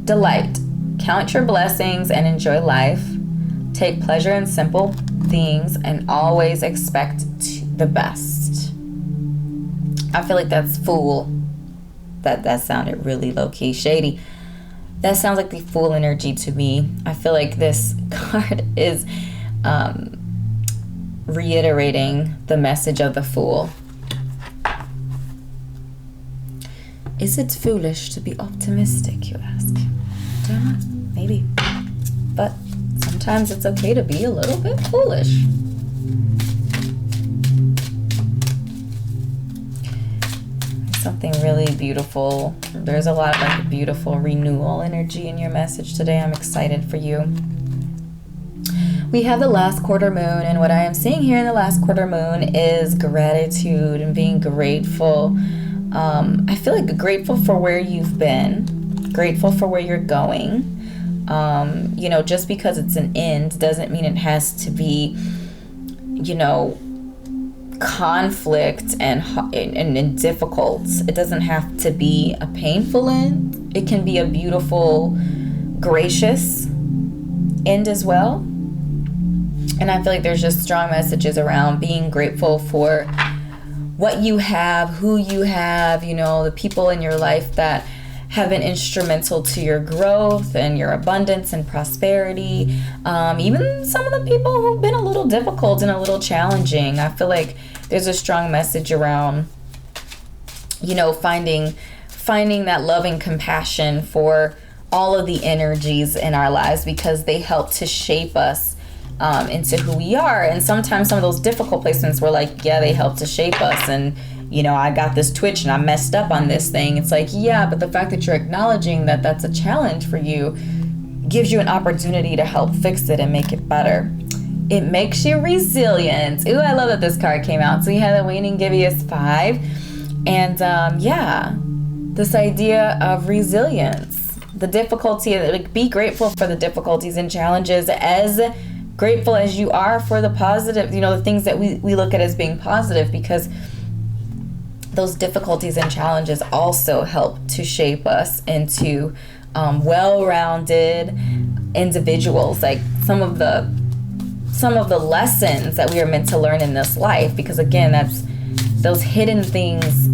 Delight. Count your blessings and enjoy life. Take pleasure in simple things and always expect the best. I feel like that's Fool. That sounded really low-key shady. That sounds like the Fool energy to me. I feel like this card is reiterating the message of the Fool. Is it foolish to be optimistic, you ask? I don't know. Maybe. But sometimes it's okay to be a little bit foolish. Something really beautiful. There's a lot of like beautiful renewal energy in your message today. I'm excited for you. We have the last quarter moon, and what I am seeing here in the last quarter moon is gratitude and being grateful. I feel like grateful for where you've been, grateful for where you're going. Just because it's an end doesn't mean it has to be, conflict and difficult. It doesn't have to be a painful end. It can be a beautiful, gracious end as well. And I feel like there's just strong messages around being grateful for what you have, who you have, you know, the people in your life that have been instrumental to your growth and your abundance and prosperity. Even some of the people who've been a little difficult and a little challenging. I feel like there's a strong message around, you know, finding that loving compassion for all of the energies in our lives, because they help to shape us into who we are. And sometimes some of those difficult placements were like, yeah, they help to shape us. And, you know, I got this twitch and I messed up on this thing. It's like, yeah, but the fact that you're acknowledging that that's a challenge for you gives you an opportunity to help fix it and make it better. It makes you resilient. Ooh, I love that this card came out. So you had the Waning Gibeus 5. And yeah, this idea of resilience, the difficulty, like, be grateful for the difficulties and challenges, as grateful as you are for the positive, you know, the things that we look at as being positive, because those difficulties and challenges also help to shape us into well-rounded individuals. Like some of the lessons that we are meant to learn in this life, because again, that's those hidden things.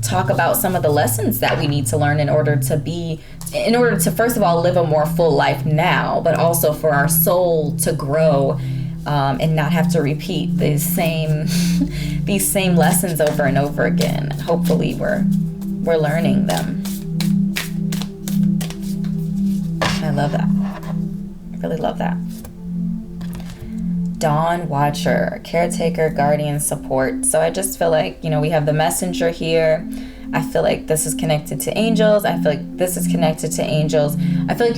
Talk about some of the lessons that we need to learn in order to first of all live a more full life now, but also for our soul to grow and not have to repeat these same lessons over and over again. Hopefully we're learning them. I love that. I really love that. Dawn Watcher, caretaker, guardian, support. So I just feel like, you know, we have the messenger here. I feel like this is connected to angels. I feel like this is connected to angels. I feel like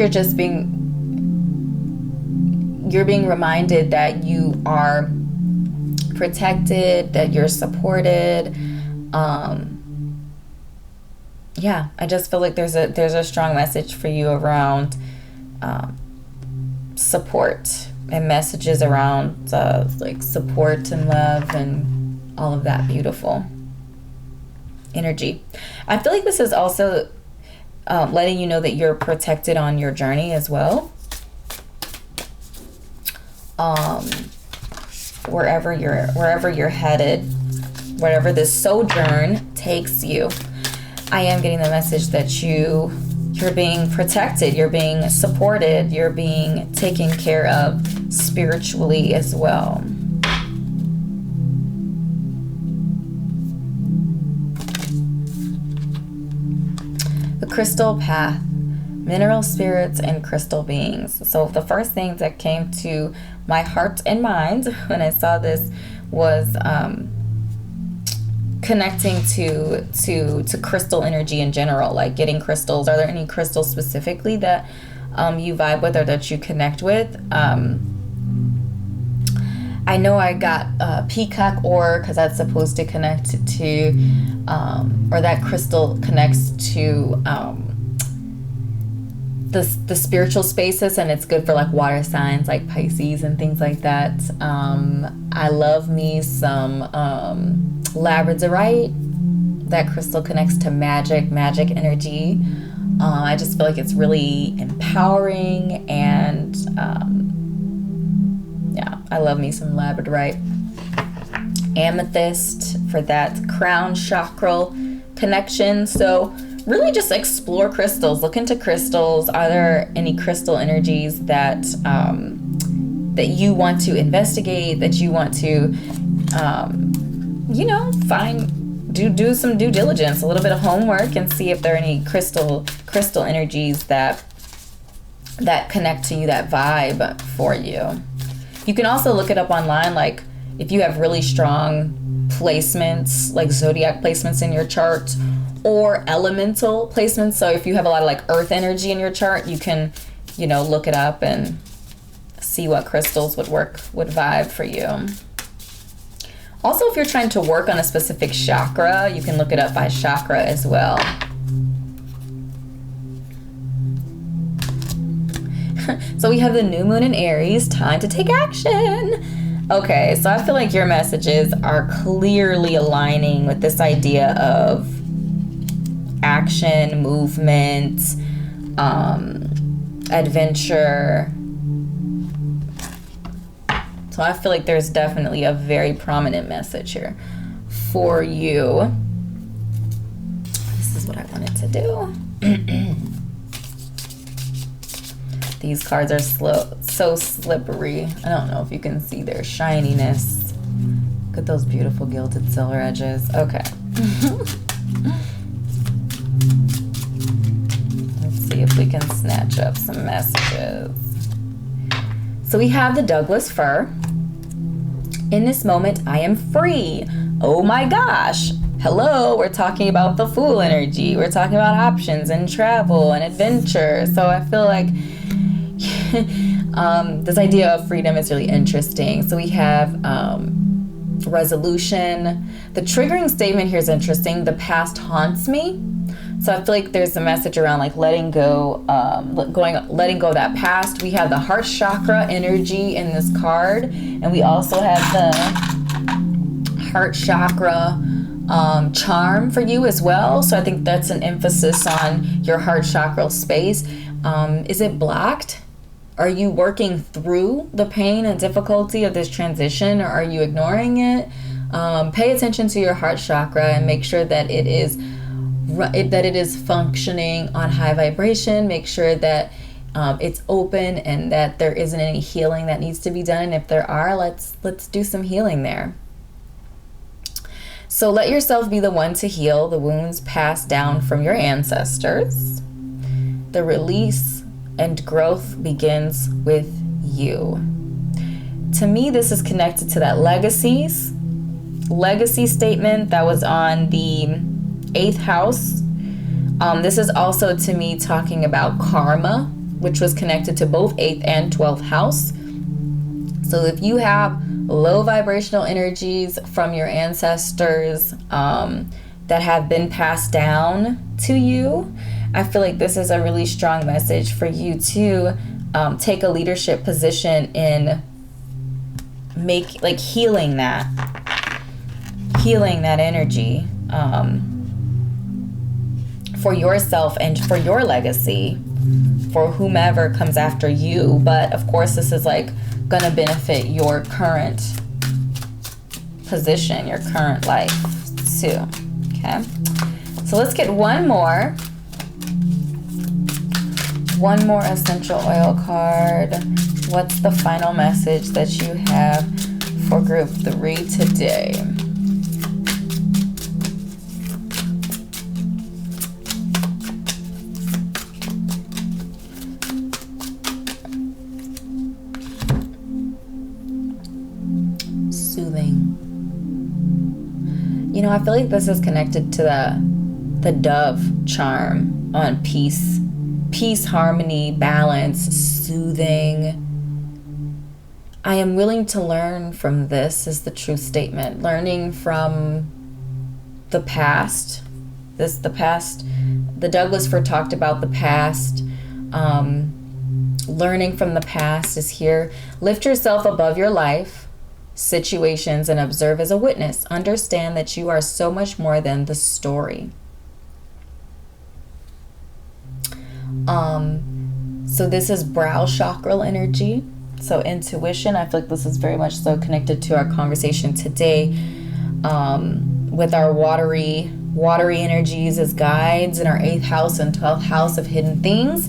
you're being reminded that you are protected, that you're supported. Yeah, I just feel like there's a strong message for you around support, and messages around like support and love and all of that beautiful energy. I feel like this is also letting you know that you're protected on your journey as well. Wherever you're headed, wherever this sojourn takes you, I am getting the message that you're being protected, you're being supported, you're being taken care of spiritually as well. The crystal path, mineral spirits and crystal beings. So the first thing that came to my heart and mind when I saw this was connecting to crystal energy in general, like getting crystals. Are there any crystals specifically that you vibe with or that you connect with? I know I got peacock ore, because that's supposed to connect to, or that crystal connects to the spiritual spaces, and it's good for like water signs like Pisces and things like that. I love me some labradorite. That crystal connects to magic energy. I just feel like it's really empowering, and yeah, I love me some labradorite. Amethyst for that crown chakra connection. So really just explore crystals, look into crystals. Are there any crystal energies that that you want to investigate, that you want to do some due diligence, a little bit of homework, and see if there are any crystal energies that connect to you, that vibe for you. You can also look it up online, like if you have really strong placements, like zodiac placements in your chart, or elemental placements. So if you have a lot of like earth energy in your chart, you can, look it up and see what crystals would vibe for you. Also, if you're trying to work on a specific chakra, you can look it up by chakra as well. So we have the new moon in Aries, time to take action. Okay, so I feel like your messages are clearly aligning with this idea of action, movement, adventure. So I feel like there's definitely a very prominent message here for you. This is what I wanted to do. These cards are so slippery. I don't know if you can see their shininess. Look at those beautiful gilded silver edges. Okay. Let's see if we can snatch up some messages. So we have the Douglas fir. In this moment, I am free. Oh my gosh. Hello, we're talking about the Fool energy. We're talking about options and travel and adventure. So I feel like this idea of freedom is really interesting. So we have resolution. The triggering statement here is interesting. The past haunts me. So I feel like there's a message around like letting go of that past. We have the heart chakra energy in this card, and we also have the heart chakra charm for you as well. So I think that's an emphasis on your heart chakra space. Is it blocked? Are you working through the pain and difficulty of this transition, or are you ignoring it? Pay attention to your heart chakra and make sure that it is functioning on high vibration. Make sure that it's open and that there isn't any healing that needs to be done. And if there are, let's do some healing there. So let yourself be the one to heal the wounds passed down from your ancestors. The release and growth begins with you. To me, this is connected to that legacy statement that was on the 8th house. This is also, to me, talking about karma, which was connected to both 8th and 12th house. So if you have low vibrational energies from your ancestors that have been passed down to you, I feel like this is a really strong message for you to take a leadership position in healing that energy for yourself and for your legacy, for whomever comes after you. But of course, this is like gonna benefit your current position, your current life too. Okay, so let's get one more essential oil card. What's the final message that you have for group 3 today? Soothing. You know, I feel like this is connected to the dove charm on peace, harmony, balance, soothing. I am willing to learn from this is the truth statement. Learning from the past. The Douglas fir talked about the past. Learning from the past is here. Lift yourself above your life, situations, and observe as a witness. Understand that you are so much more than the story. So this is brow chakral energy. So intuition, I feel like this is very much so connected to our conversation today, with our watery energies as guides in our 8th house and 12th house of hidden things.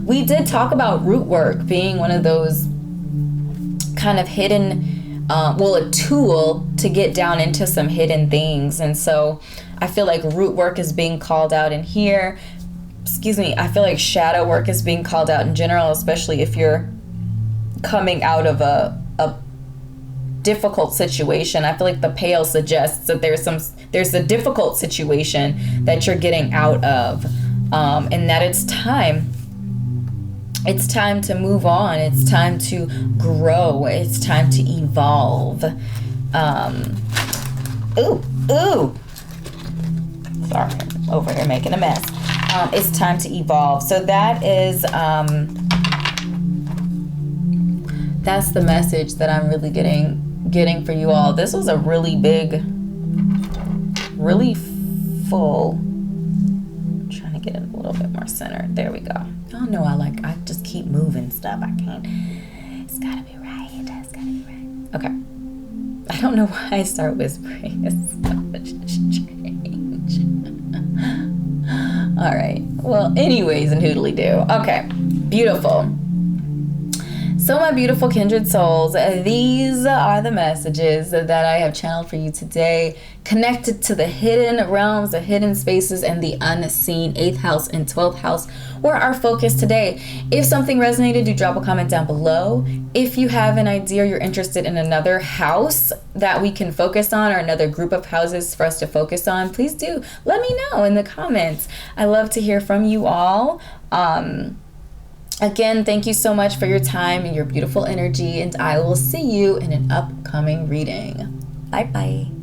We did talk about root work being one of those kind of hidden, a tool to get down into some hidden things. And so I feel like root work is being called out in here. I feel like shadow work is being called out in general, especially if you're coming out of a difficult situation. I feel like the pale suggests that there's a difficult situation that you're getting out of, and that it's time to move on. It's time to grow. It's time to evolve. Sorry, I'm over here making a mess. It's time to evolve. So that is, that's the message that I'm really getting for you all. This was a really big, really full. I'm trying to get it a little bit more centered. There we go. Oh no, I just keep moving stuff. I can't. It's gotta be right. It's gotta be right. Okay. I don't know why I start whispering. It's so strange. All right. Well, anyways, and hoodly do. Okay. Beautiful. So my beautiful kindred souls, these are the messages that I have channeled for you today, connected to the hidden realms, the hidden spaces, and the unseen 8th house and 12th house were our focus today. If something resonated, do drop a comment down below. If you have an idea, you're interested in another house that we can focus on, or another group of houses for us to focus on, please do let me know in the comments. I love to hear from you all. Again, thank you so much for your time and your beautiful energy, and I will see you in an upcoming reading. Bye bye.